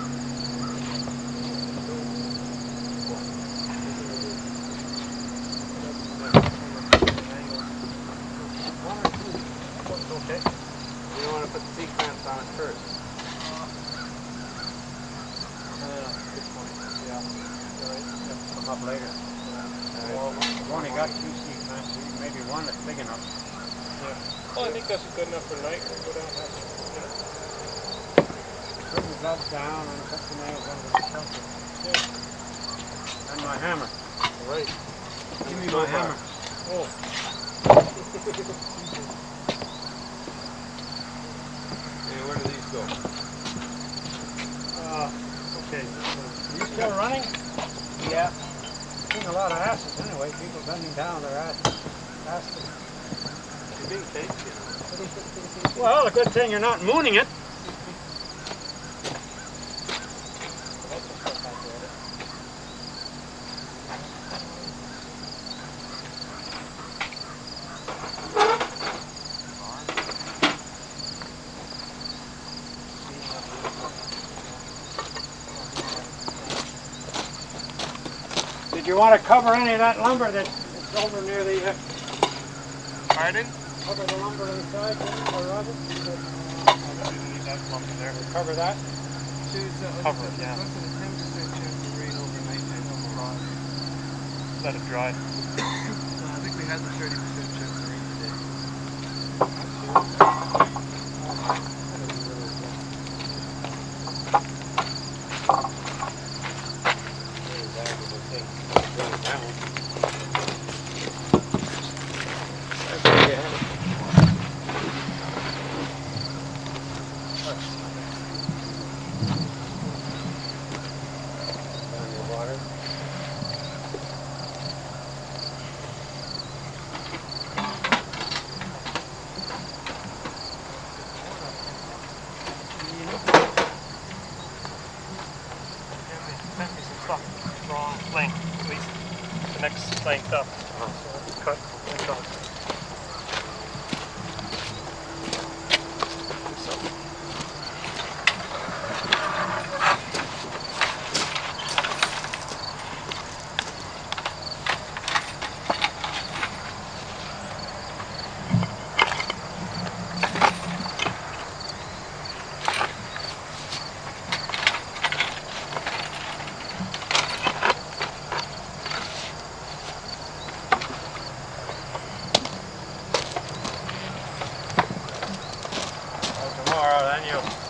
One or two. Okay. You don't want to put the seat clamps on it first. Good point. Yeah. All right. Come up later. Well, I've only got two seat clamps. Maybe one that's big enough. Yeah. Well, I think that's good enough for tonight. We'll go down and have dinner. Put the gloves down and put the nails under the counter. Yeah. And my hammer. All right. Give me my hammer. Oh. Hey, where do these go? Okay. Are you still running? Yeah. I've seen a lot of asses anyway. People bending down their asses. You're being fake, you know. Well, a good thing you're not mooning it. Did you want to cover any of that lumber that's over near the... Pardon? Cover the lumber inside, or Robert? Leave that lumber there. Cover that? Cover it, yeah. Let it dry. I think we had the 30% chance of rain today. Sent me some stuff. Wrong length, at least the next length up. So cut and cut. Daniel.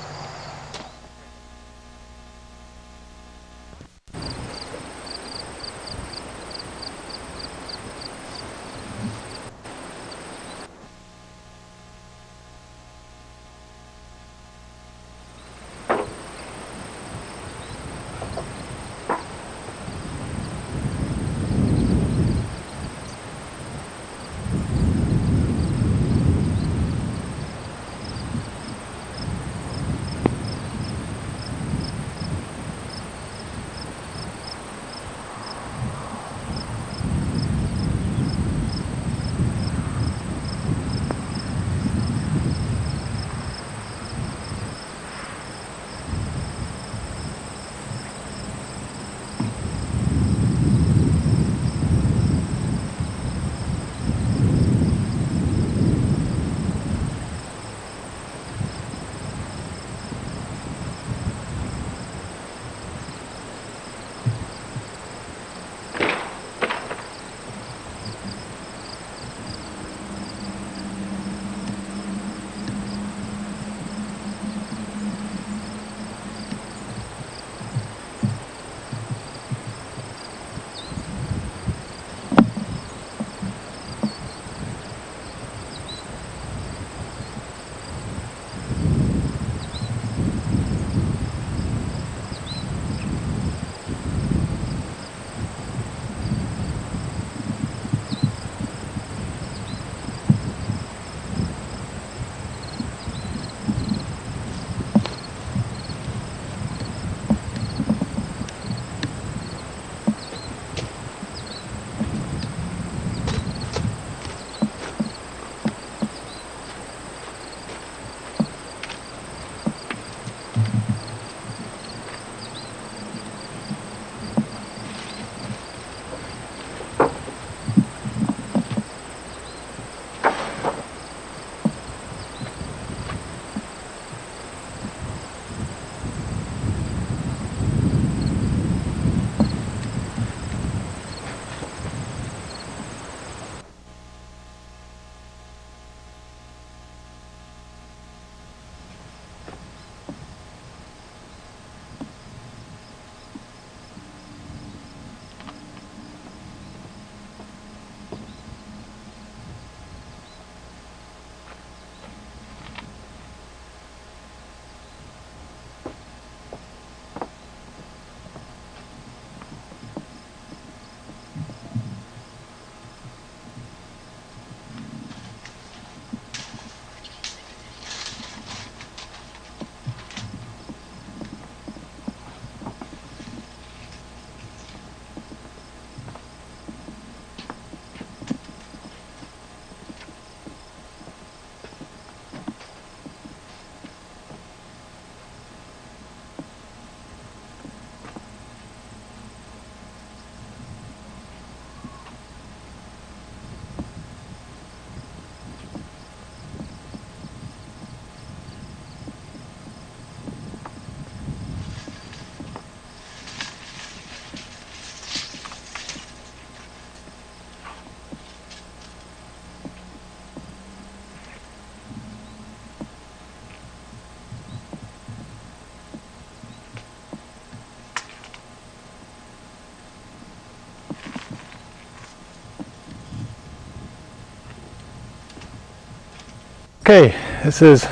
Okay, this is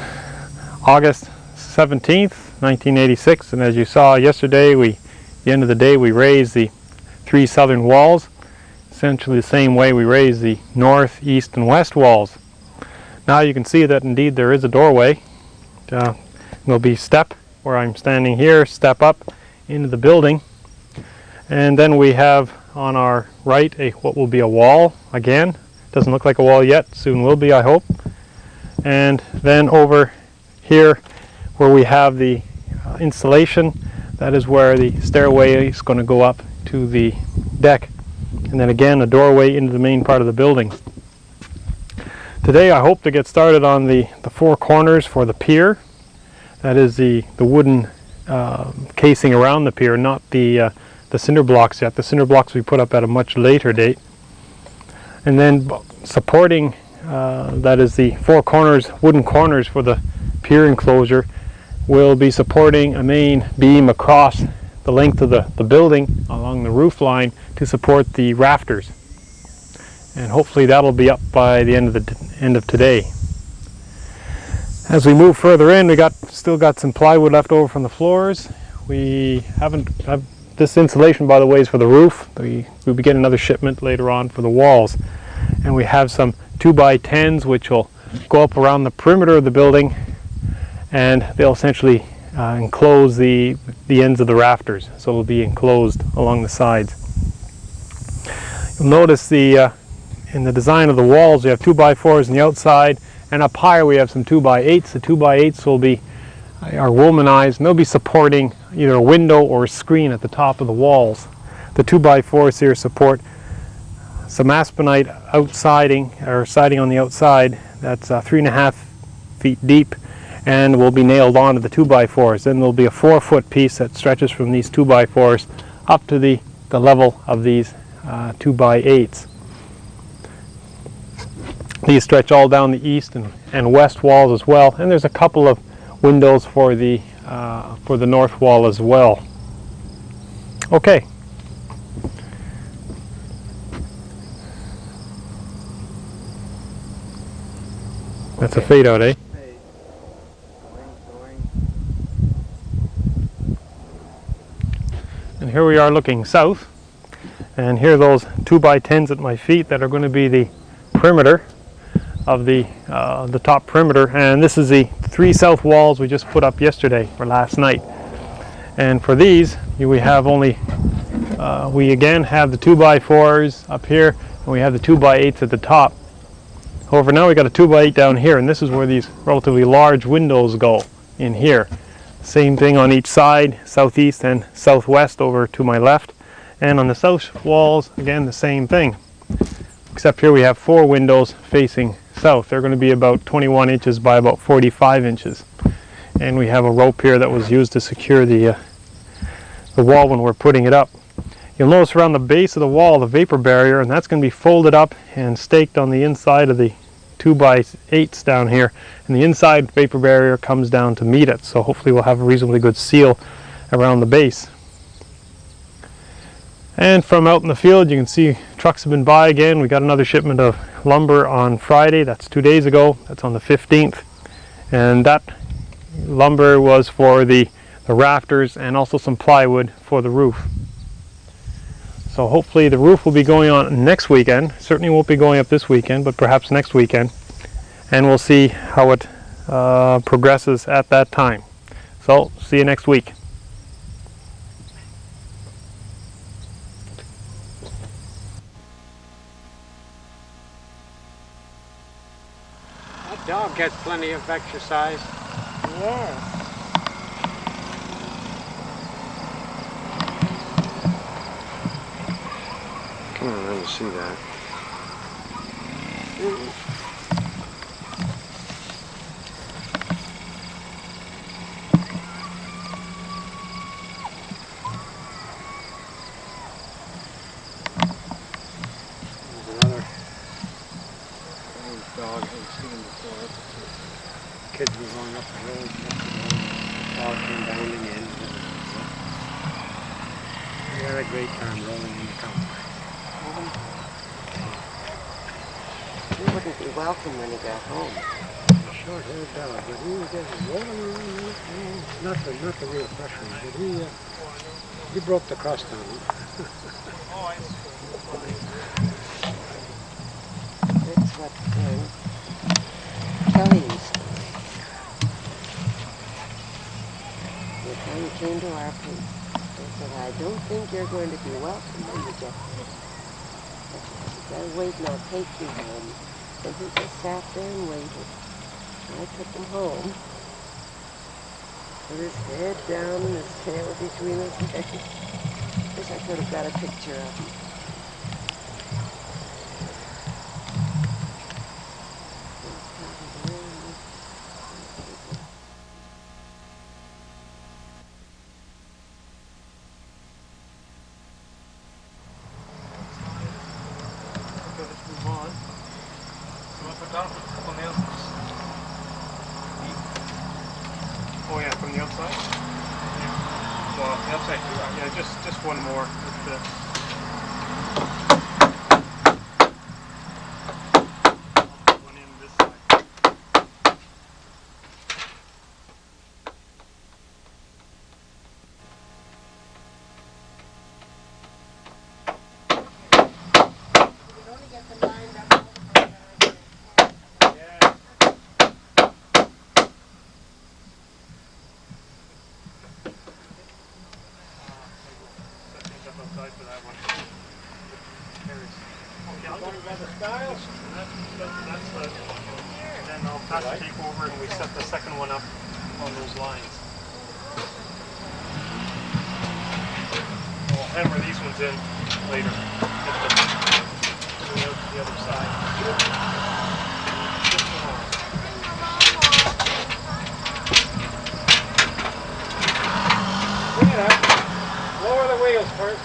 August 17th, 1986, and as you saw yesterday, at the end of the day, we raised the three southern walls, essentially the same way we raised the north, east, and west walls. Now you can see that indeed there is a doorway. There'll be step where I'm standing here, step up into the building, and then we have on our right what will be a wall again. Doesn't look like a wall yet, soon will be, I hope. And then over here where we have the installation, that is where the stairway is going to go up to the deck. And then again a doorway into the main part of the building. Today I hope to get started on the four corners for the pier. That is the wooden casing around the pier, not the cinder blocks yet. The cinder blocks we put up at a much later date. And then supporting that is the four corners, wooden corners for the pier enclosure. will be supporting a main beam across the length of the building along the roof line to support the rafters. And hopefully that'll be up by the end of today. As we move further in, we still got some plywood left over from the floors. We haven't have this insulation, by the way, is for the roof. We'll be getting another shipment later on for the walls. And we have some 2x10s which will go up around the perimeter of the building, and they'll essentially enclose the ends of the rafters, so it'll be enclosed along the sides. You'll notice in the design of the walls we have 2x4s on the outside, and up higher we have some 2x8s. The 2x8s are womanized, and they'll be supporting either a window or a screen at the top of the walls. The 2x4s here support some aspenite siding on the outside that's 3.5 feet deep, and will be nailed onto the 2x4s. Then there'll be a 4-foot piece that stretches from these 2x4s up to the level of these 2x8s. These stretch all down the east and west walls as well, and there's a couple of windows for the north wall as well. Okay. That's a fade out, eh? And here we are looking south, and here are those 2x10s at my feet that are going to be the perimeter of the top perimeter. And this is the 3 south walls we just put up yesterday or last night. And for these, we have only we again have the 2x4s up here, and we have the 2x8s at the top. However, now we got a 2x8 down here, and this is where these relatively large windows go in here. Same thing on each side, southeast and southwest over to my left. And on the south walls, again, the same thing. Except here we have 4 windows facing south. They're going to be about 21 inches by about 45 inches. And we have a rope here that was used to secure the wall when we're putting it up. You'll notice around the base of the wall, the vapor barrier, and that's going to be folded up and staked on the inside of the 2x8s down here, and the inside vapor barrier comes down to meet it, so hopefully we'll have a reasonably good seal around the base. And from out in the field you can see trucks have been by again. We got another shipment of lumber on Friday. That's 2 days ago. That's on the 15th, and that lumber was for the rafters and also some plywood for the roof. So hopefully the roof will be going on next weekend. Certainly won't be going up this weekend, but perhaps next weekend. And we'll see how it progresses at that time. So see you next week. That dog gets plenty of exercise. Yes. Come on, let me see that. There's another old dog I've seen before. Kids were going up the road, the dog came bounding in. We had a great time rolling in the car. He wouldn't be welcome when he got home. A short-haired dog, but he was just rolling around, not the real fresh one, but he broke the crust on him. That's what Kelly used to like. The time he came to our place, they said, I don't think you're going to be welcome when you get home. I wait and I'll take you home. And he just sat there and waited. And I took him home. With his head down and his tail between his legs. Wish I could have got a picture of him. Oh yeah, from the outside? Yeah. Well, the outside, yeah, just one more. One in this side. For that one. Okay, I'll go by the style. That's the, and then I'll pass the tape over and we set the second one up on those lines. We'll hammer these ones in later. Get them out to the other side. Bring it up. Lower the wheels first.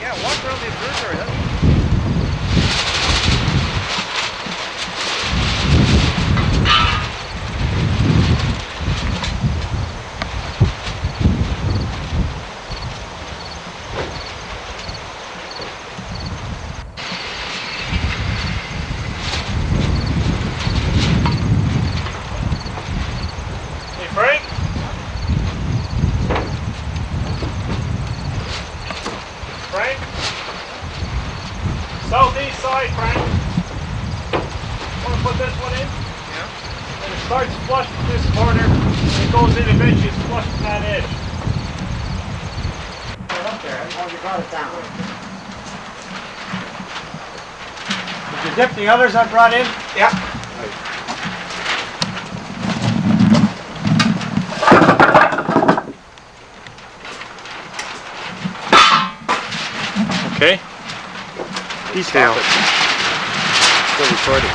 Yeah, walk around the observatory. Hey, Frank? Frank? Southeast side, Frank. Want to put this one in? Yeah. And it starts flush with this corner, and it goes in eventually, it's flush to that edge. Right up there. dip the others I brought in? Yeah. Okay. Detail. Still recording.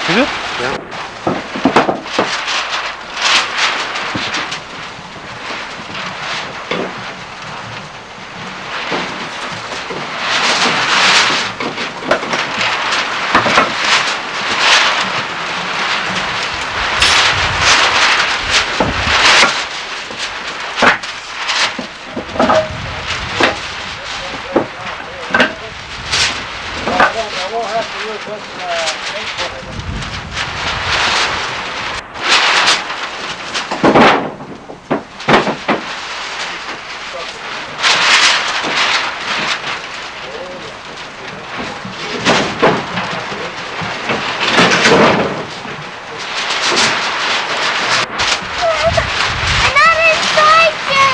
Is it? Yeah. I won't have to use this Another spider!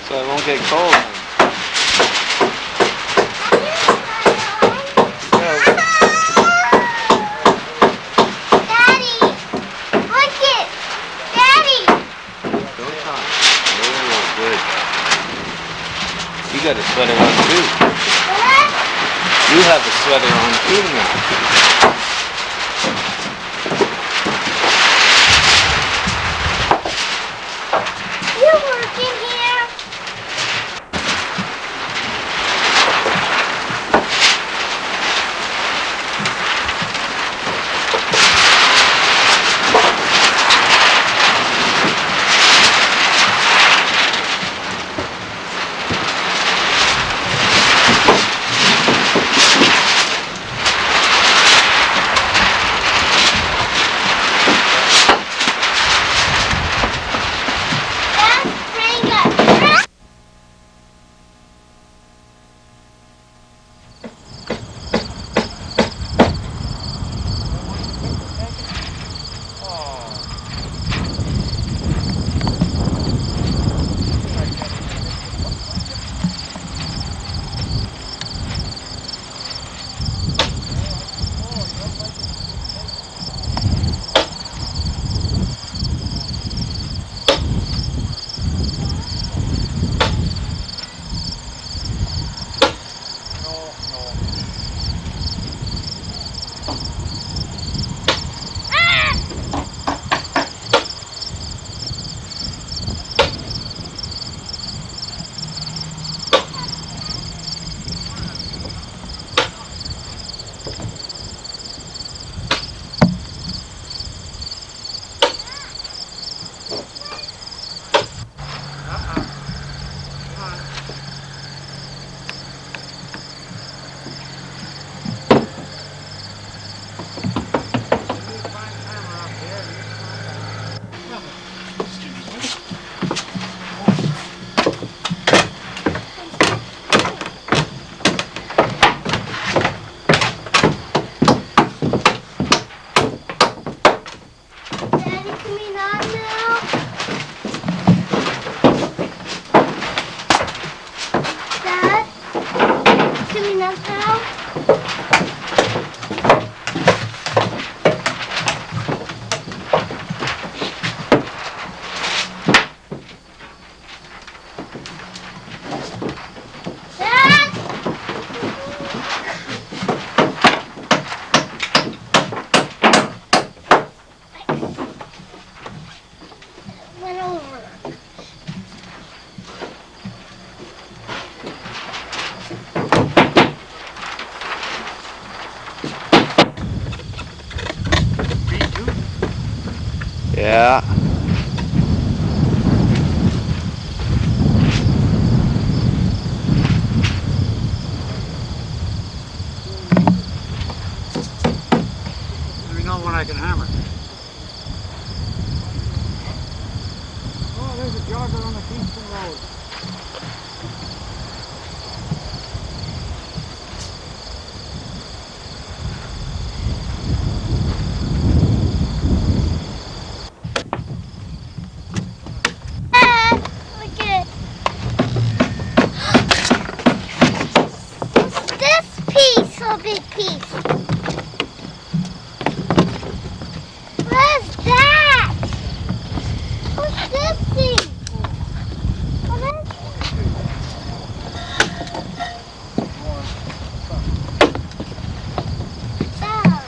So it won't get cold. Daddy! Look it! Daddy! Don't talk. Oh, good. You got a sweater on too. What? You have a sweater on too now. You working here? teaching us how? Dad! Went over. Yeah. Let me know when I can hammer. Oh, there's a jogger on the Kingston Road. Dad, look at it. This piece, so big piece. What's that? What's this thing? What is that?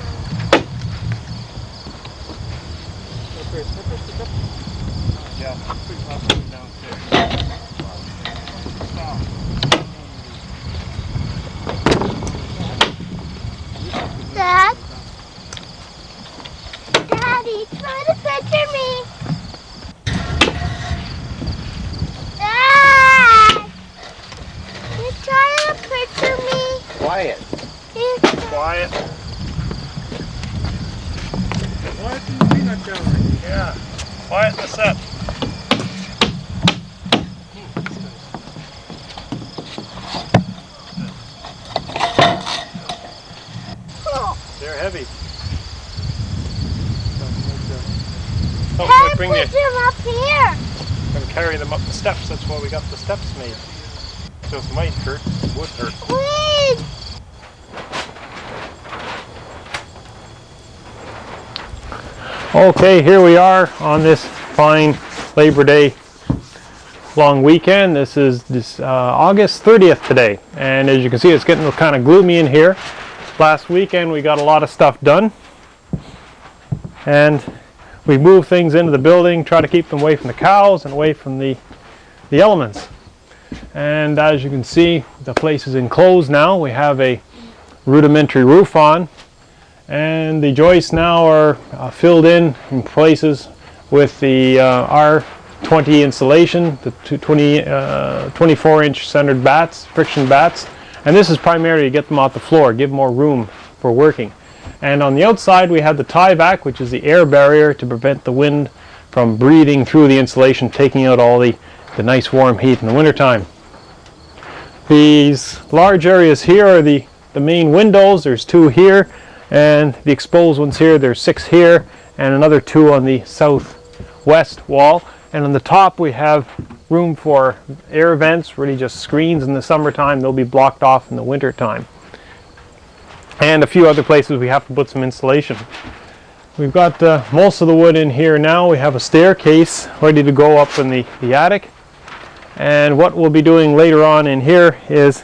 Yeah, pretty possibly downstairs. Dad? Daddy, try to picture me. Dad! You try to picture me. Quiet. Quiet. Quiet in the peanut gallery. Yeah. Quiet in the set. Oh, They're heavy. how Oh, to bring put the them up here? and carry them up the steps. That's why we got the steps made. Just might hurt, would hurt. Please. Okay, here we are on this fine Labor Day long weekend. This is August 30th today, and as you can see, it's getting kind of gloomy in here. Last weekend we got a lot of stuff done, and we moved things into the building, try to keep them away from the cows and away from the elements. And as you can see, the place is enclosed now. We have a rudimentary roof on, and the joists now are filled in places with the R20 insulation, the 24-inch centered bats, friction bats, and this is primarily to get them off the floor, give more room for working. And on the outside we have the tie vac, which is the air barrier to prevent the wind from breathing through the insulation, taking out all the nice warm heat in the wintertime. These large areas here are the main windows. There's 2 here, and the exposed ones here, there's 6 here, and another 2 on the southwest wall. And on the top we have room for air vents, really just screens in the summertime. They'll be blocked off in the winter time. And a few other places we have to put some insulation. We've got most of the wood in here now. We have a staircase ready to go up in the attic. And what we'll be doing later on in here is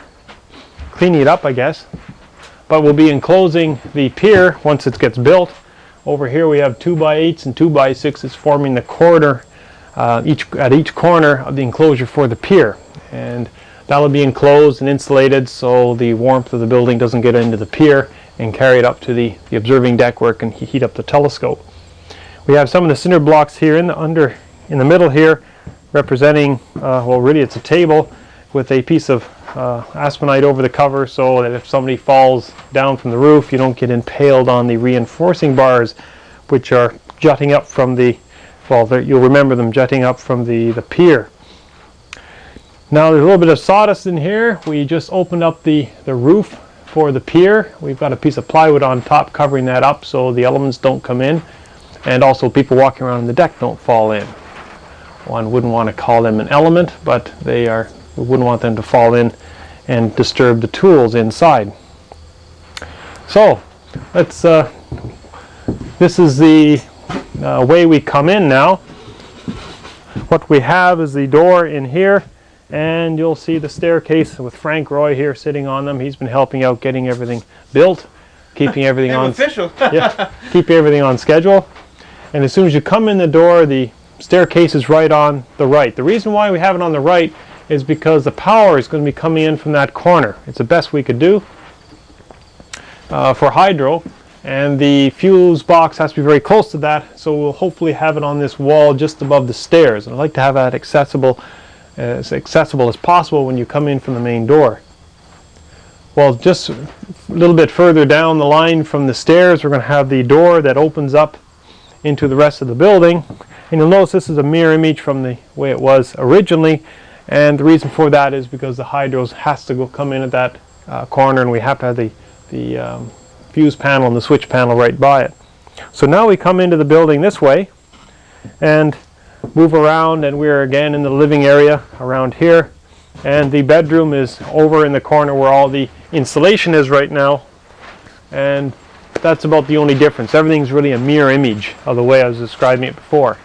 cleaning it up, I guess. But we'll be enclosing the pier once it gets built. Over here we have 2x8s and 2x6s forming the corner, at each corner of the enclosure for the pier. And that'll be enclosed and insulated so the warmth of the building doesn't get into the pier and carry it up to the observing deck where it can heat up the telescope. We have some of the cinder blocks here in the middle here, representing, well, really it's a table with a piece of aspenite over the cover so that if somebody falls down from the roof, you don't get impaled on the reinforcing bars, which are jutting up from the, well, you'll remember them jutting up from the pier. Now there's a little bit of sawdust in here. We just opened up the roof for the pier. We've got a piece of plywood on top covering that up so the elements don't come in, and also people walking around on the deck don't fall in. One wouldn't want to call them an element, but we wouldn't want them to fall in and disturb the tools inside. So let's this is the way we come in now. What we have is the door in here, and you'll see the staircase with Frank Roy here sitting on them. He's been helping out getting everything built, keeping everything on official. yeah, keeping everything on schedule. And as soon as you come in the door, the staircase is right on the right. The reason why we have it on the right is because the power is going to be coming in from that corner. It's the best we could do for hydro, and the fuse box has to be very close to that, so we'll hopefully have it on this wall just above the stairs. And I'd like to have that accessible as possible when you come in from the main door. Well, just a little bit further down the line from the stairs, we're going to have the door that opens up into the rest of the building. And you'll notice this is a mirror image from the way it was originally, and the reason for that is because the hydros has to come in at that corner, and we have to have the fuse panel and the switch panel right by it. So now we come into the building this way and move around, and we're again in the living area around here, and the bedroom is over in the corner where all the insulation is right now, and that's about the only difference. Everything's really a mirror image of the way I was describing it before.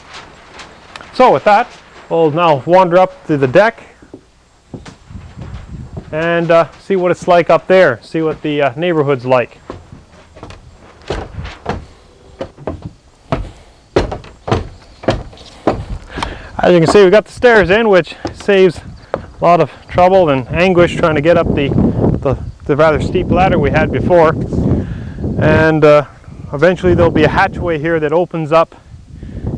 So with that, we'll now wander up to the deck and see what it's like up there, see what the neighborhood's like. As you can see, we got the stairs in, which saves a lot of trouble and anguish trying to get up the rather steep ladder we had before. And eventually there'll be a hatchway here that opens up.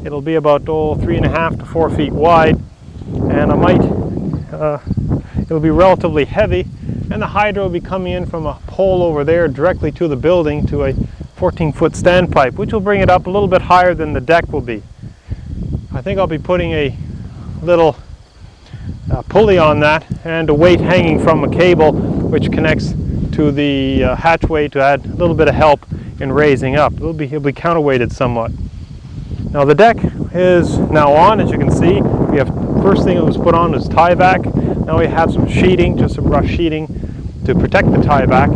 It'll be about 3.5 to 4 feet wide, and it'll be relatively heavy, and the hydro will be coming in from a pole over there directly to the building to a 14-foot standpipe, which will bring it up a little bit higher than the deck will be. I think I'll be putting a little pulley on that and a weight hanging from a cable which connects to the hatchway to add a little bit of help in raising up. It'll be counterweighted somewhat. Now the deck is now on, as you can see. We have, first thing that was put on was tie back. Now we have some sheeting, just some rough sheeting to protect the tie back.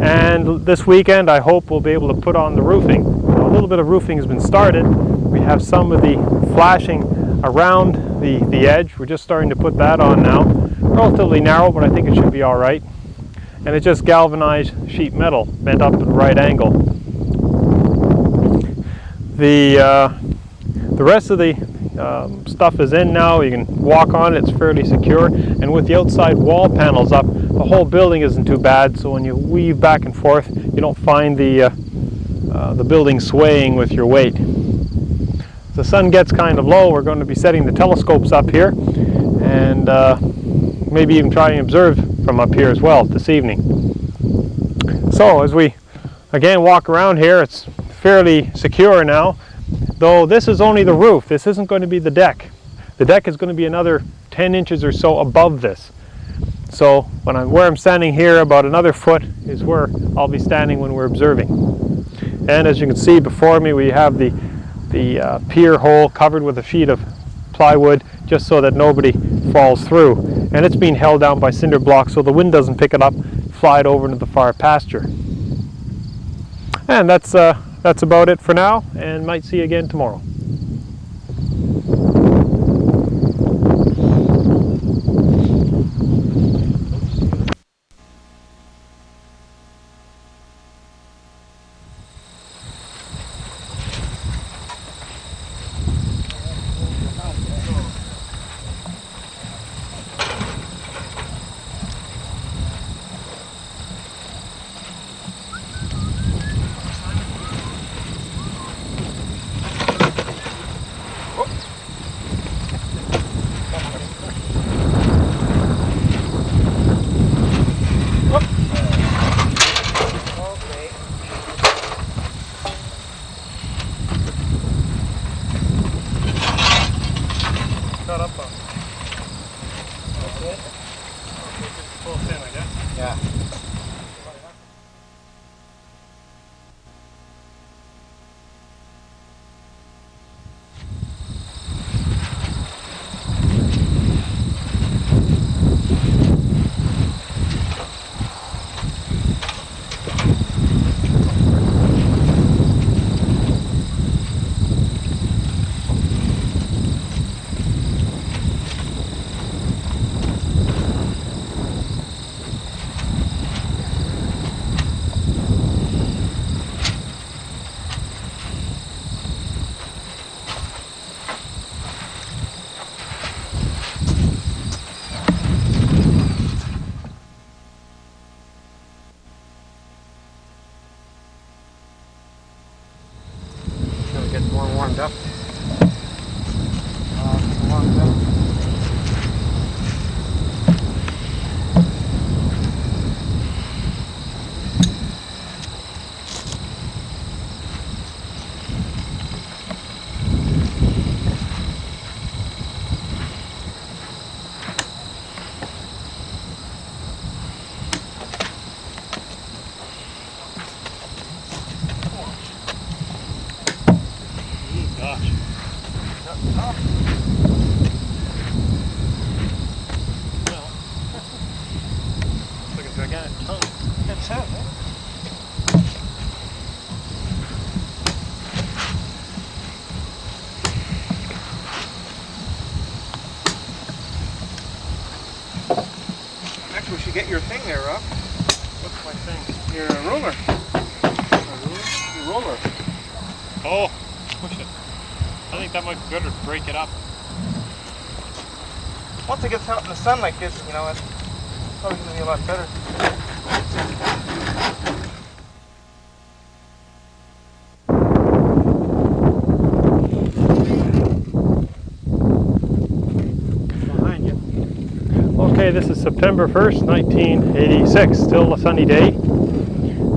And this weekend I hope we'll be able to put on the roofing. Now, a little bit of roofing has been started. We have some of the flashing around the edge. We're just starting to put that on now. Relatively narrow, but I think it should be all right. And it's just galvanized sheet metal bent up at a right angle. The rest of the stuff is in now. You can walk on it, it's fairly secure. And with the outside wall panels up, the whole building isn't too bad. So when you weave back and forth, you don't find the building swaying with your weight. The sun gets kind of low. We're going to be setting the telescopes up here, and maybe even try and observe from up here as well this evening. So as we again walk around here, it's fairly secure now, though this is only the roof. This isn't going to be the deck. The deck is going to be another 10 inches or so above this. So where I'm standing here, about another foot is where I'll be standing when we're observing. And as you can see before me, we have the pier hole covered with a sheet of plywood just so that nobody falls through. And it's being held down by cinder blocks so the wind doesn't pick it up, fly it over into the far pasture. And that's about it for now, and might see you again tomorrow. Yep. Gosh. Well, it's like a gigantic tongue. It's sad, eh? Next we should get your thing there, Rob. What's my thing? Your ruler. Your roller. Oh, push it. I think that might be better to break it up. Once it gets out in the sun like this, you know, it's probably going to be a lot better. Behind you. Okay, this is September 1st, 1986. Still a sunny day.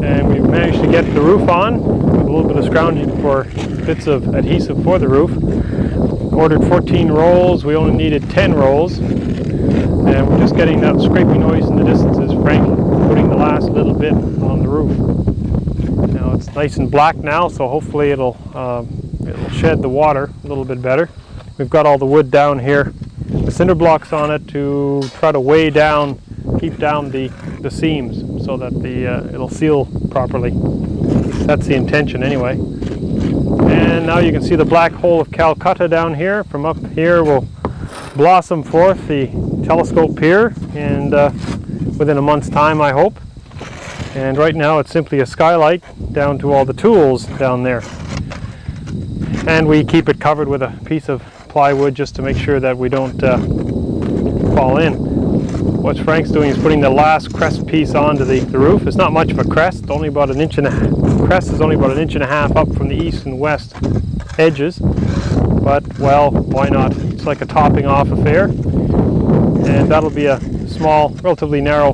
And we've managed to get the roof on with a little bit of scrounging for bits of adhesive for the roof. Ordered 14 rolls, we only needed 10 rolls. And we're just getting that scraping noise in the distance as Frank putting the last little bit on the roof. Now it's nice and black now, so hopefully it'll shed the water a little bit better. We've got all the wood down here, the cinder blocks on it to try to weigh down, keep down the seams so that it'll seal properly. That's the intention anyway. And now you can see the black hole of Calcutta down here. From up here will blossom forth the telescope pier, and within a month's time, I hope. And right now it's simply a skylight down to all the tools down there. And we keep it covered with a piece of plywood just to make sure that we don't fall in. What Frank's doing is putting the last crest piece onto the roof. It's not much of a crest, only about an inch and a half. The crest is only about an inch and a half up from the east and west edges. But, well, why not? It's like a topping off affair. And that'll be a small, relatively narrow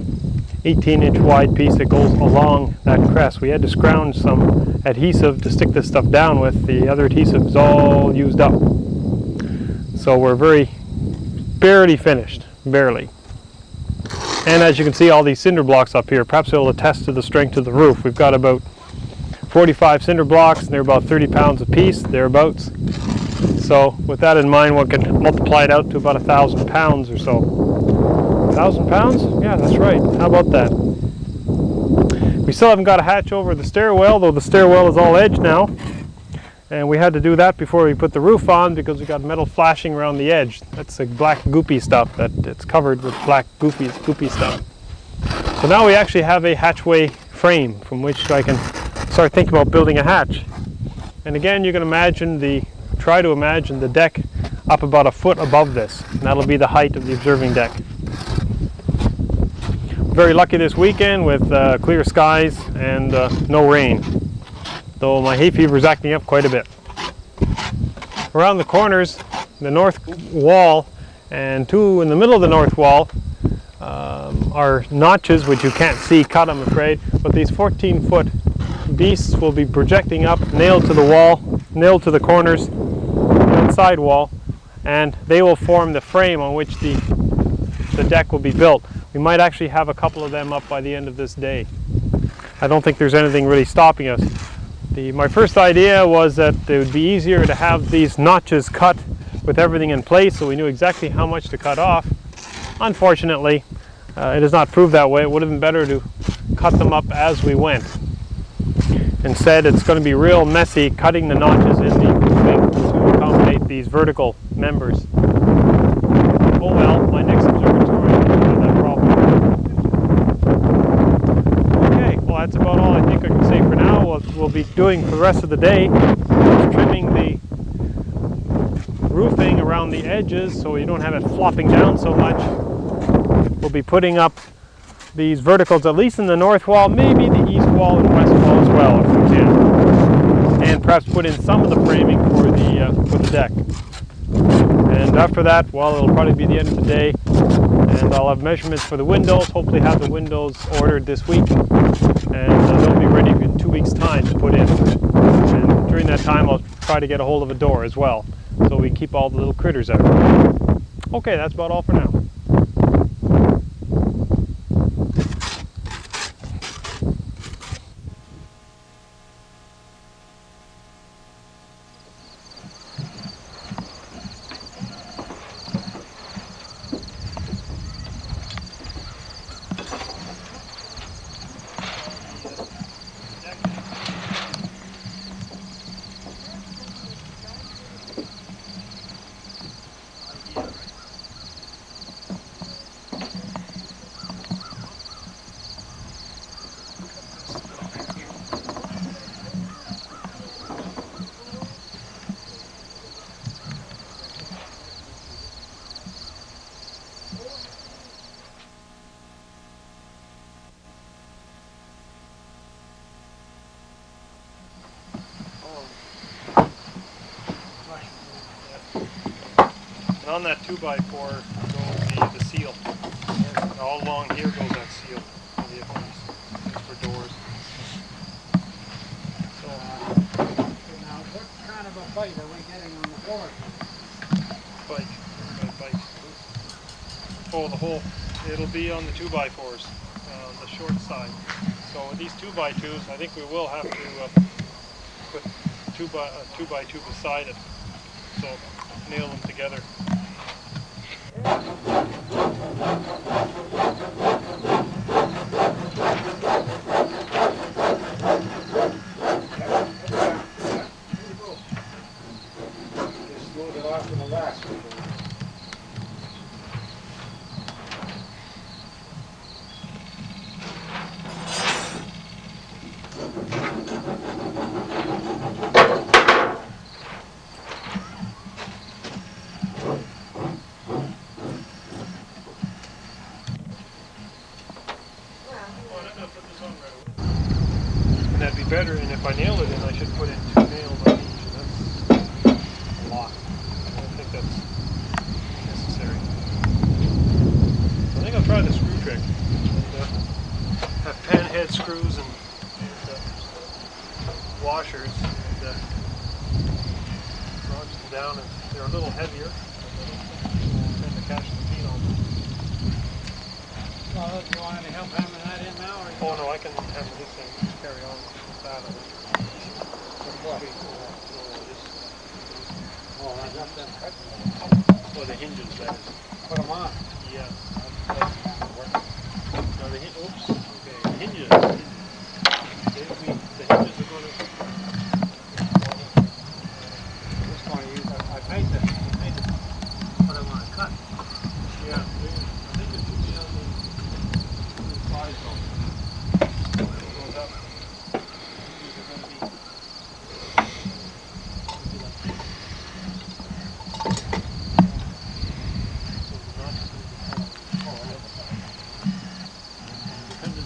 18-inch wide piece that goes along that crest. We had to scrounge some adhesive to stick this stuff down with. The other adhesive is all used up. So we're barely finished, barely. And as you can see, all these cinder blocks up here, perhaps it'll attest to the strength of the roof. We've got about 45 cinder blocks, and they're about 30 pounds a piece, thereabouts. So with that in mind, one can multiply it out to about 1,000 pounds or so. 1,000 pounds? Yeah, that's right. How about that? We still haven't got a hatch over the stairwell, though the stairwell is all edged now. And we had to do that before we put the roof on because we got metal flashing around the edge. That's the black goopy stuff, that it's covered with black goopy stuff. So now we actually have a hatchway frame from which I can start thinking about building a hatch. And again, you can try to imagine the deck up about a foot above this, and that'll be the height of the observing deck. Very lucky this weekend with clear skies and no rain, though my hay fever is acting up quite a bit. Around the corners, the north wall and two in the middle of the north wall are notches which you can't see cut, I'm afraid, but these 14-foot beasts will be projecting up, nailed to the wall, nailed to the corners, the side wall, and they will form the frame on which the deck will be built. We might actually have a couple of them up by the end of this day. I don't think there's anything really stopping us. My first idea was that it would be easier to have these notches cut with everything in place so we knew exactly how much to cut off. Unfortunately, it has not proved that way. It would have been better to cut them up as we went. Instead, it's going to be real messy cutting the notches in the roofing to accommodate these vertical members. Oh well, my next observatory will have that problem. Okay, well that's about all I think I can say for now. What we'll be doing for the rest of the day is trimming the roofing around the edges so you don't have it flopping down so much. We'll be putting up these verticals at least in the north wall, maybe the east wall and west wall as well if we can. and perhaps put in some of the framing for the deck. And after that, well, it'll probably be the end of the day, and I'll have measurements for the windows, hopefully have the windows ordered this week, and they'll be ready in 2 weeks' time to put in. And during that time, I'll try to get a hold of a door as well, so we can keep all the little critters out. Okay, that's about all for now. And on that 2x4 goes the seal. And all along here goes that seal for the appliance. It's for doors. So now what kind of a bite are we getting on the board? Bite. Oh, the whole, it'll be on the 2x4s, on the short side. So with these 2x2s, I think we will have to put 2x2 beside it. So nail them together. Just load it off in the last one. And that'd be better, and if I nail it in, I should put in 2 nails on each, and that's a lot. I don't think that's necessary. I think I'll try the screw trick, and have pan head screws and washers, and launch them down, and they're a little heavier, but I don't tend to catch the feet on them. Well, do you want any help hammering that in now? Or Oh no, I can hammer this in, just carry on with that. Oh, I got them cut. Or the hinges, that is. Put them on. Yeah. No, oops. Okay, the hinges. The hinges are going to... I'm just going to use it. I painted what I want to cut. Yeah, I think it should be on the side though. When it goes up, these are going to be... So the notch is going to be... Oh, I have a... Depending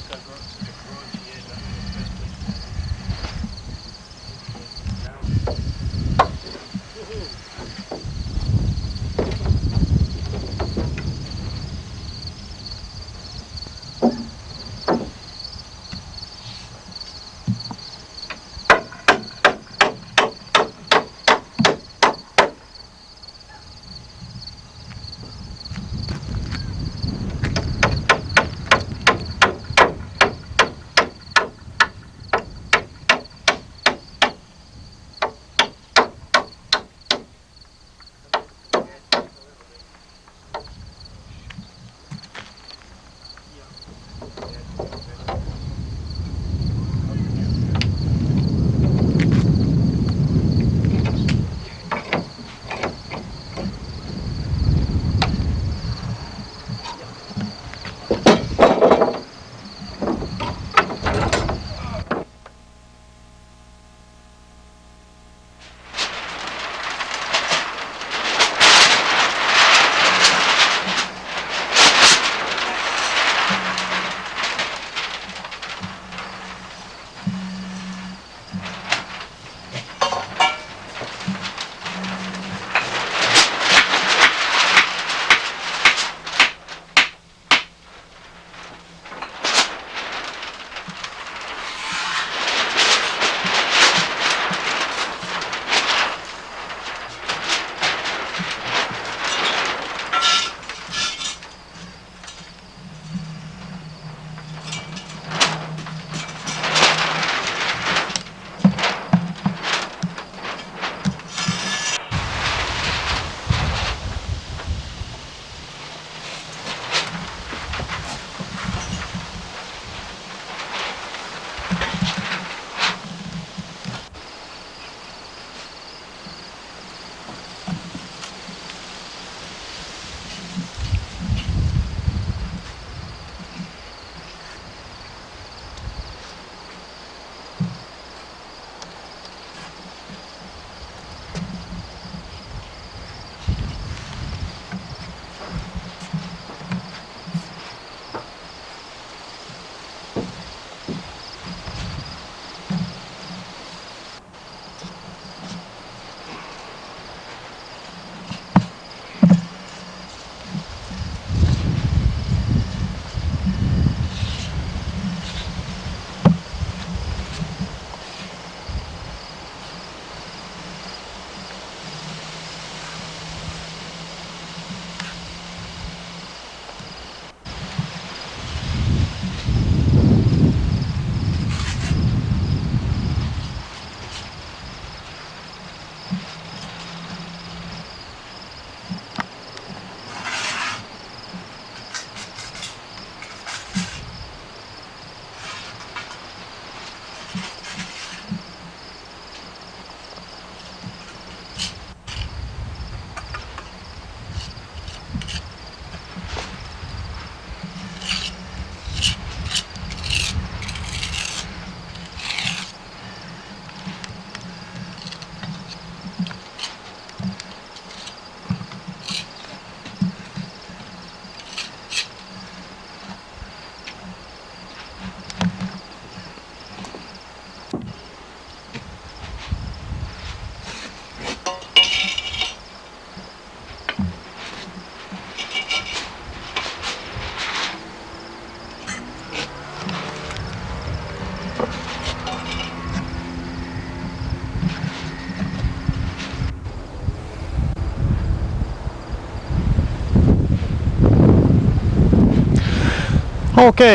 Okay,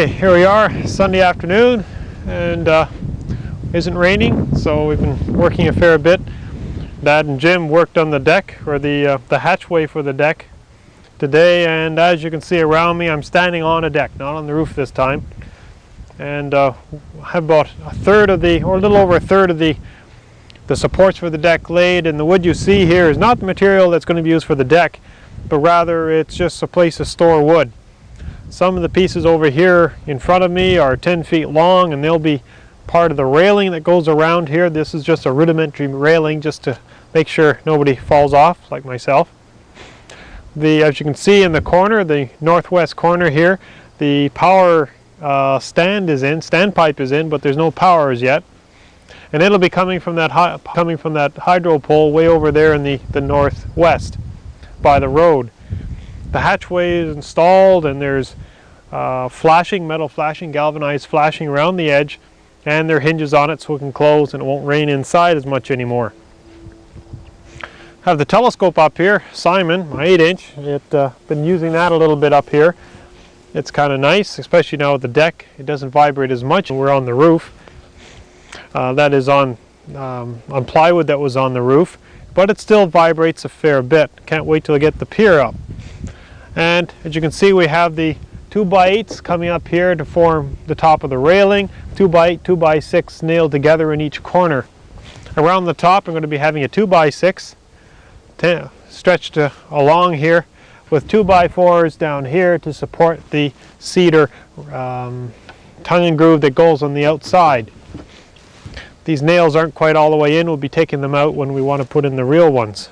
here we are, Sunday afternoon, and isn't raining, so we've been working a fair bit. Dad and Jim worked on the deck, or the hatchway for the deck today, and as you can see around me, I'm standing on a deck, not on the roof this time. And have about a third of the, or a little over a third of the supports for the deck laid, and the wood you see here is not the material that's going to be used for the deck, but rather it's just a place to store wood. Some of the pieces over here in front of me are 10 feet long, and they'll be part of the railing that goes around here. This is just a rudimentary railing just to make sure nobody falls off, like myself. As you can see in the corner, the northwest corner here, the power standpipe is in, but there's no power as yet. And it'll be coming from that hydro pole way over there in the northwest by the road. The hatchway is installed, and there's metal flashing, galvanized flashing around the edge, and there are hinges on it so it can close and it won't rain inside as much anymore. I have the telescope up here, Simon, my 8-inch. Been using that a little bit up here. It's kind of nice, especially now with the deck. It doesn't vibrate as much when we're on the roof. That is on plywood that was on the roof, but it still vibrates a fair bit. Can't wait till I get the pier up. And as you can see, we have the 2x8s coming up here to form the top of the railing. 2x8, 2x6 nailed together in each corner. Around the top, I'm going to be having a 2x6 stretched along here, with 2x4s down here to support the cedar tongue and groove that goes on the outside. These nails aren't quite all the way in. We'll be taking them out when we want to put in the real ones.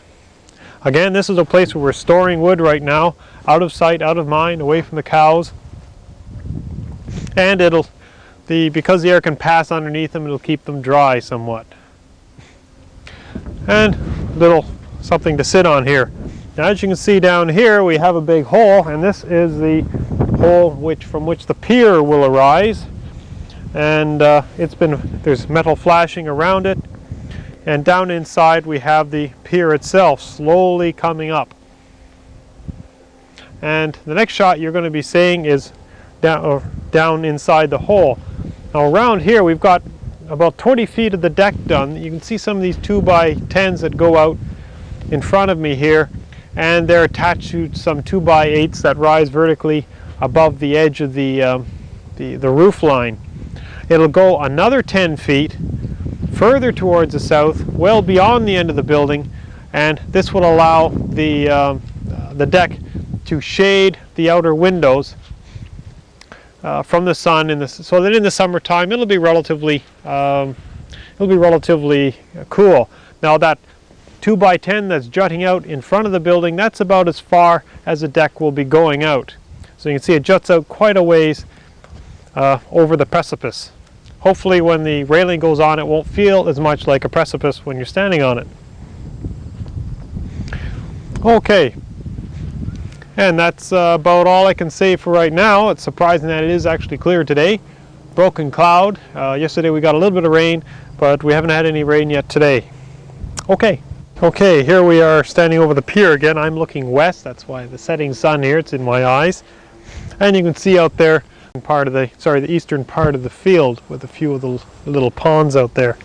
Again, this is a place where we're storing wood right now, out of sight, out of mind, away from the cows. And because the air can pass underneath them, it'll keep them dry somewhat. And a little something to sit on here. Now, as you can see down here, we have a big hole, and this is the hole from which the pier will arise. And there's metal flashing around it. And down inside we have the pier itself slowly coming up. And the next shot you're going to be seeing is down inside the hole. Now around here we've got about 20 feet of the deck done. You can see some of these 2x10s that go out in front of me here, and they're attached to some 2x8s that rise vertically above the edge of the roof line. It'll go another 10 feet further towards the south, well beyond the end of the building, and this will allow the deck to shade the outer windows from the sun, so that in the summertime it'll be relatively cool. Now that 2x10 that's jutting out in front of the building, that's about as far as the deck will be going out. So you can see it juts out quite a ways over the precipice. Hopefully when the railing goes on, it won't feel as much like a precipice when you're standing on it. Okay, and that's about all I can say for right now. It's surprising that it is actually clear today. Broken cloud. Yesterday we got a little bit of rain, but we haven't had any rain yet today. Okay, here we are standing over the pier again. I'm looking west, that's why the setting sun here, it's in my eyes. And you can see out there the eastern part of the field with a few of the little ponds out there.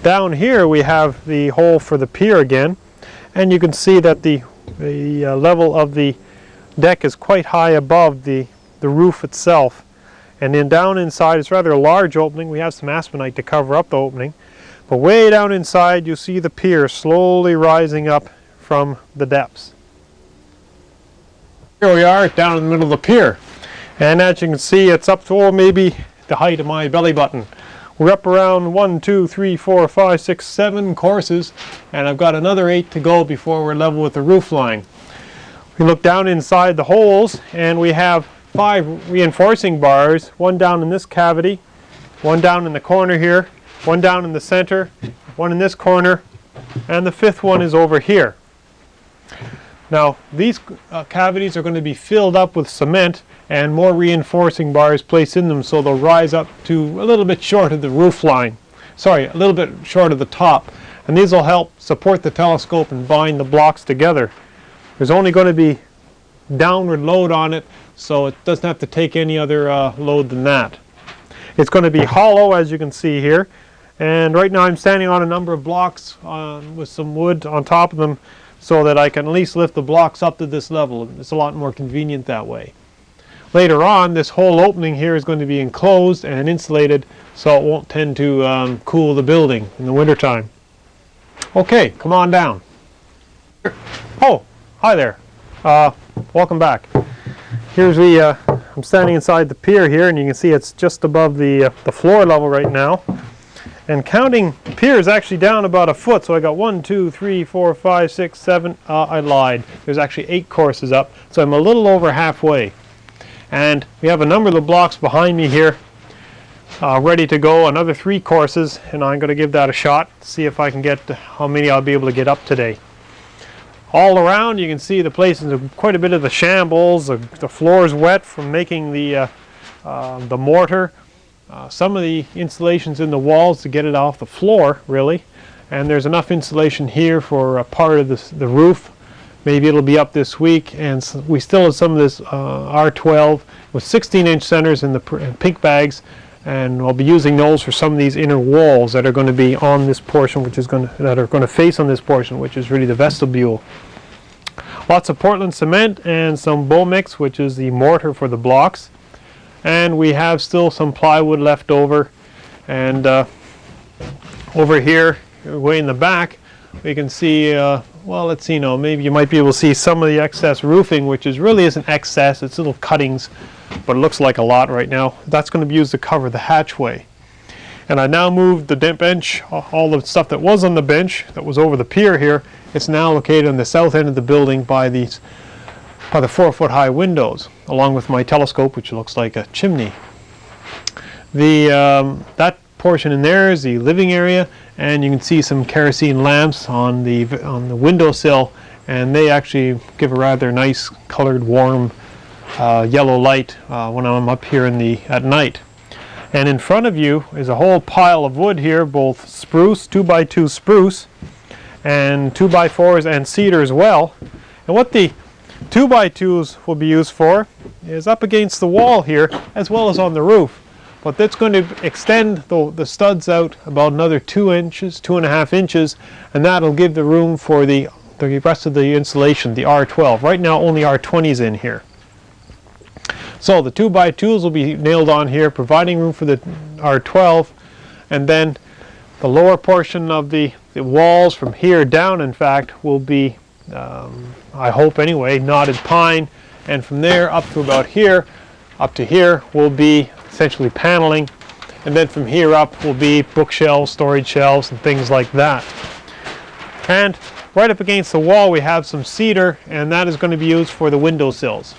Down here we have the hole for the pier again, and you can see that the level of the deck is quite high above the roof itself. And then down inside, it's rather a large opening. We have some aspenite to cover up the opening, but way down inside you see the pier slowly rising up from the depths. Here we are down in the middle of the pier. And as you can see, it's up to maybe the height of my belly button. We're up around 1, 2, 3, 4, 5, 6, 7 courses, and I've got another 8 to go before we're level with the roof line. We look down inside the holes, and we have 5 reinforcing bars, one down in this cavity, one down in the corner here, one down in the center, one in this corner, and the 5th one is over here. Now these cavities are going to be filled up with cement, and more reinforcing bars placed in them so they'll rise up to a little bit short of the roof line. Sorry, a little bit short of the top. And these will help support the telescope and bind the blocks together. There's only going to be downward load on it, so it doesn't have to take any other load than that. It's going to be hollow, as you can see here, and right now I'm standing on a number of blocks with some wood on top of them so that I can at least lift the blocks up to this level. It's a lot more convenient that way. Later on, this whole opening here is going to be enclosed and insulated so it won't tend to cool the building in the wintertime. Okay, come on down. Oh, hi there. Welcome back. Here's the, I'm standing inside the pier here, and you can see it's just above the floor level right now. And counting the pier is actually down about a foot, so I got 1, 2, 3, 4, 5, 6, 7, I lied. There's actually 8 courses up, so I'm a little over halfway. And we have a number of the blocks behind me here ready to go, another 3 courses, and I'm going to give that a shot, see if I can get how many I'll be able to get up today. All around you can see the place is quite a bit of the shambles. The floor is wet from making the mortar. Some of the insulation's in the walls to get it off the floor, really. And there's enough insulation here for a part of the roof. Maybe it'll be up this week. And so we still have some of this R12 with 16-inch centers in the pink bags. And I'll be using those for some of these inner walls that are going to be on this portion, that are going to face on this portion, which is really the vestibule. Lots of Portland cement and some bow mix, which is the mortar for the blocks. And we have still some plywood left over. And over here, way in the back, we can see, well, let's see now, maybe you might be able to see some of the excess roofing, which really isn't excess, it's little cuttings, but it looks like a lot right now. That's going to be used to cover the hatchway. And I now moved the bench, all the stuff that was on the bench that was over the pier here, it's now located on the south end of the building by the 4-foot high windows, along with my telescope, which looks like a chimney. That portion in there is the living area, and you can see some kerosene lamps on the windowsill, and they actually give a rather nice colored warm yellow light when I'm up here at night. And in front of you is a whole pile of wood here, both spruce, 2x2 spruce, and 2x4s and cedar as well. And what the 2x2s will be used for is up against the wall here as well as on the roof. But that's going to extend the studs out about another 2 inches, 2.5 inches, and that'll give the room for the rest of the insulation, the R12. Right now only R20's in here. So the 2x2s will be nailed on here, providing room for the R12, and then the lower portion of the walls from here down, in fact, will be, I hope anyway, knotted pine, and from there up to about here, up to here, will be essentially paneling, and then from here up will be bookshelves, storage shelves, and things like that. And right up against the wall we have some cedar, and that is going to be used for the windowsills.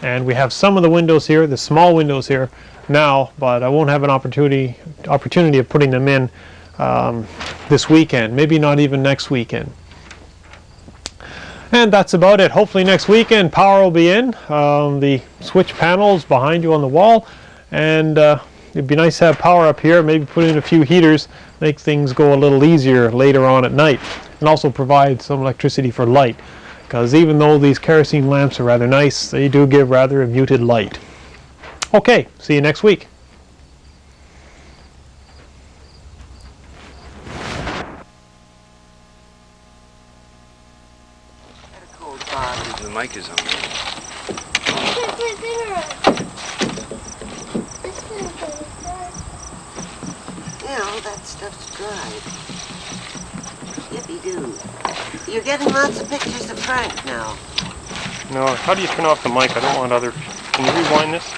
And we have some of the windows here, the small windows here now, but I won't have an opportunity of putting them in this weekend, maybe not even next weekend. And that's about it. Hopefully next weekend power will be in. The switch panels behind you on the wall, and it'd be nice to have power up here, maybe put in a few heaters, make things go a little easier later on at night, and also provide some electricity for light. Because even though these kerosene lamps are rather nice, they do give rather a muted light. Okay, see you next week. The mic is on. Yeah, all that stuff's dried. Yippee-doo. You're getting lots of pictures of Frank now. No, how do you turn off the mic? I don't want other... Can you rewind this?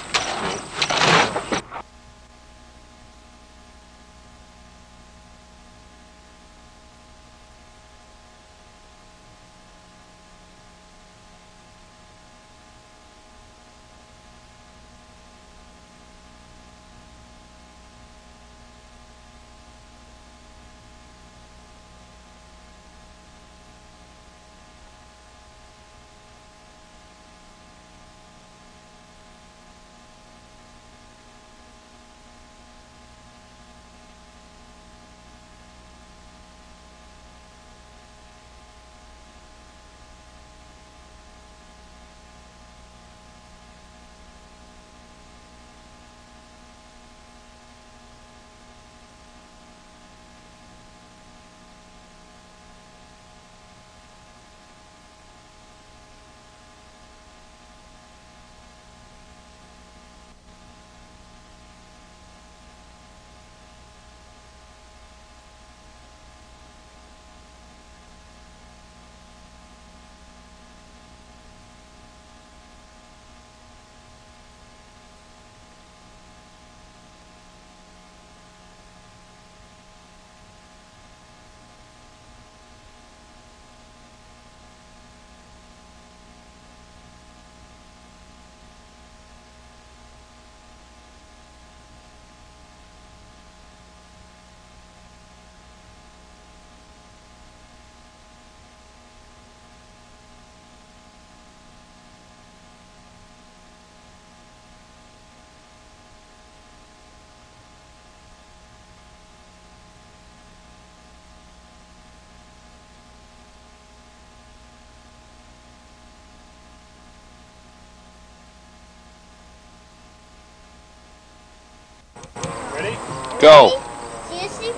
Go. See? See? See?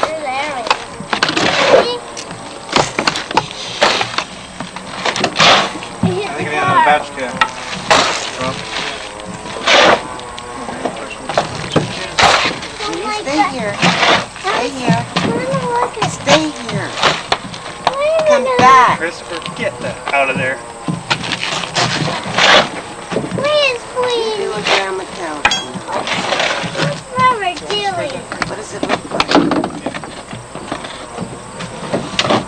There's Aaron. See? He hit I the think I need car. another batch can. Oh my Stay God. here. Stay here. I wanna look at. Stay here. Why are you Come gonna- back. Christopher, get that out of there. Please, You please. do what Grandma tells you. What's Robert doing? What does it look like?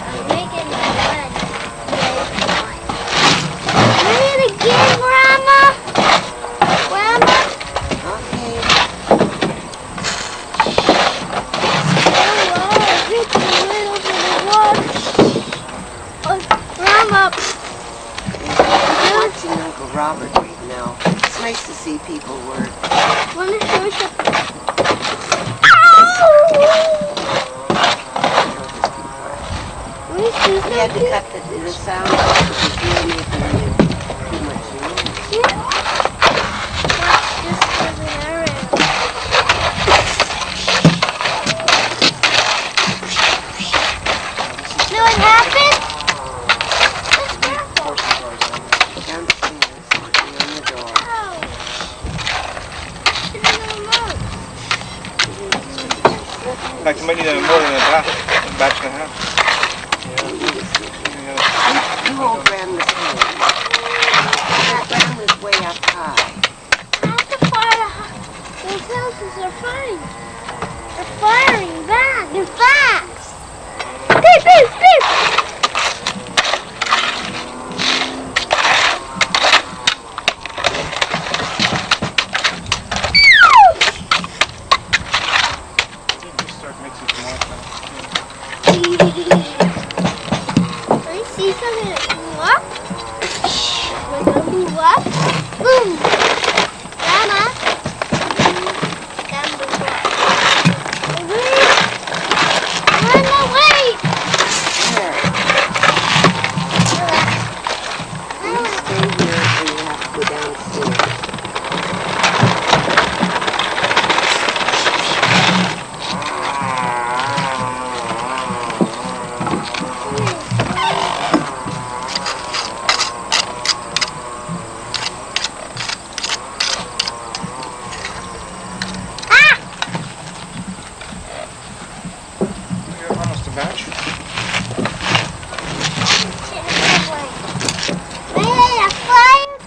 I'm making my bed. Read it again, Grandma. Grandma. Okay. Oh, hit the lid over the water. Oh, Grandma. I'm watching Uncle Robert read now. It's nice to see people work. Wanna show us We had to cut the sound off because we were making too much noise. This is an errand. You know what happened? Downstairs, working on the door. Oh. It's in the remote. In fact, you might need more than a batch and a half. You hold Grandma's hand. That Grandma's way up high. Not the fire. Those houses are fine. They're firing back. They're fast. Beep, beep, beep. Just start mixing some more. I see something that blew up. When it blew up, boom! Grandma. That blew up. Wait! Grandma, wait! Here, you stay here and you have to go downstairs. You're almost a batch. Wait, a fire!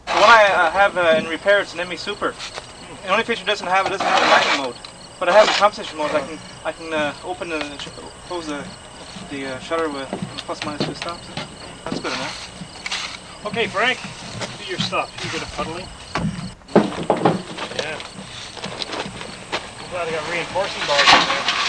The one I have in repair, it's an ME Super. The only feature it doesn't have the mining mode. But I have the compensation mode. I can open and close the shutter with plus minus 2 stops. That's good enough. Okay, Frank, do your stuff. You good at puddling? Yeah. I'm glad I got reinforcing bars in there.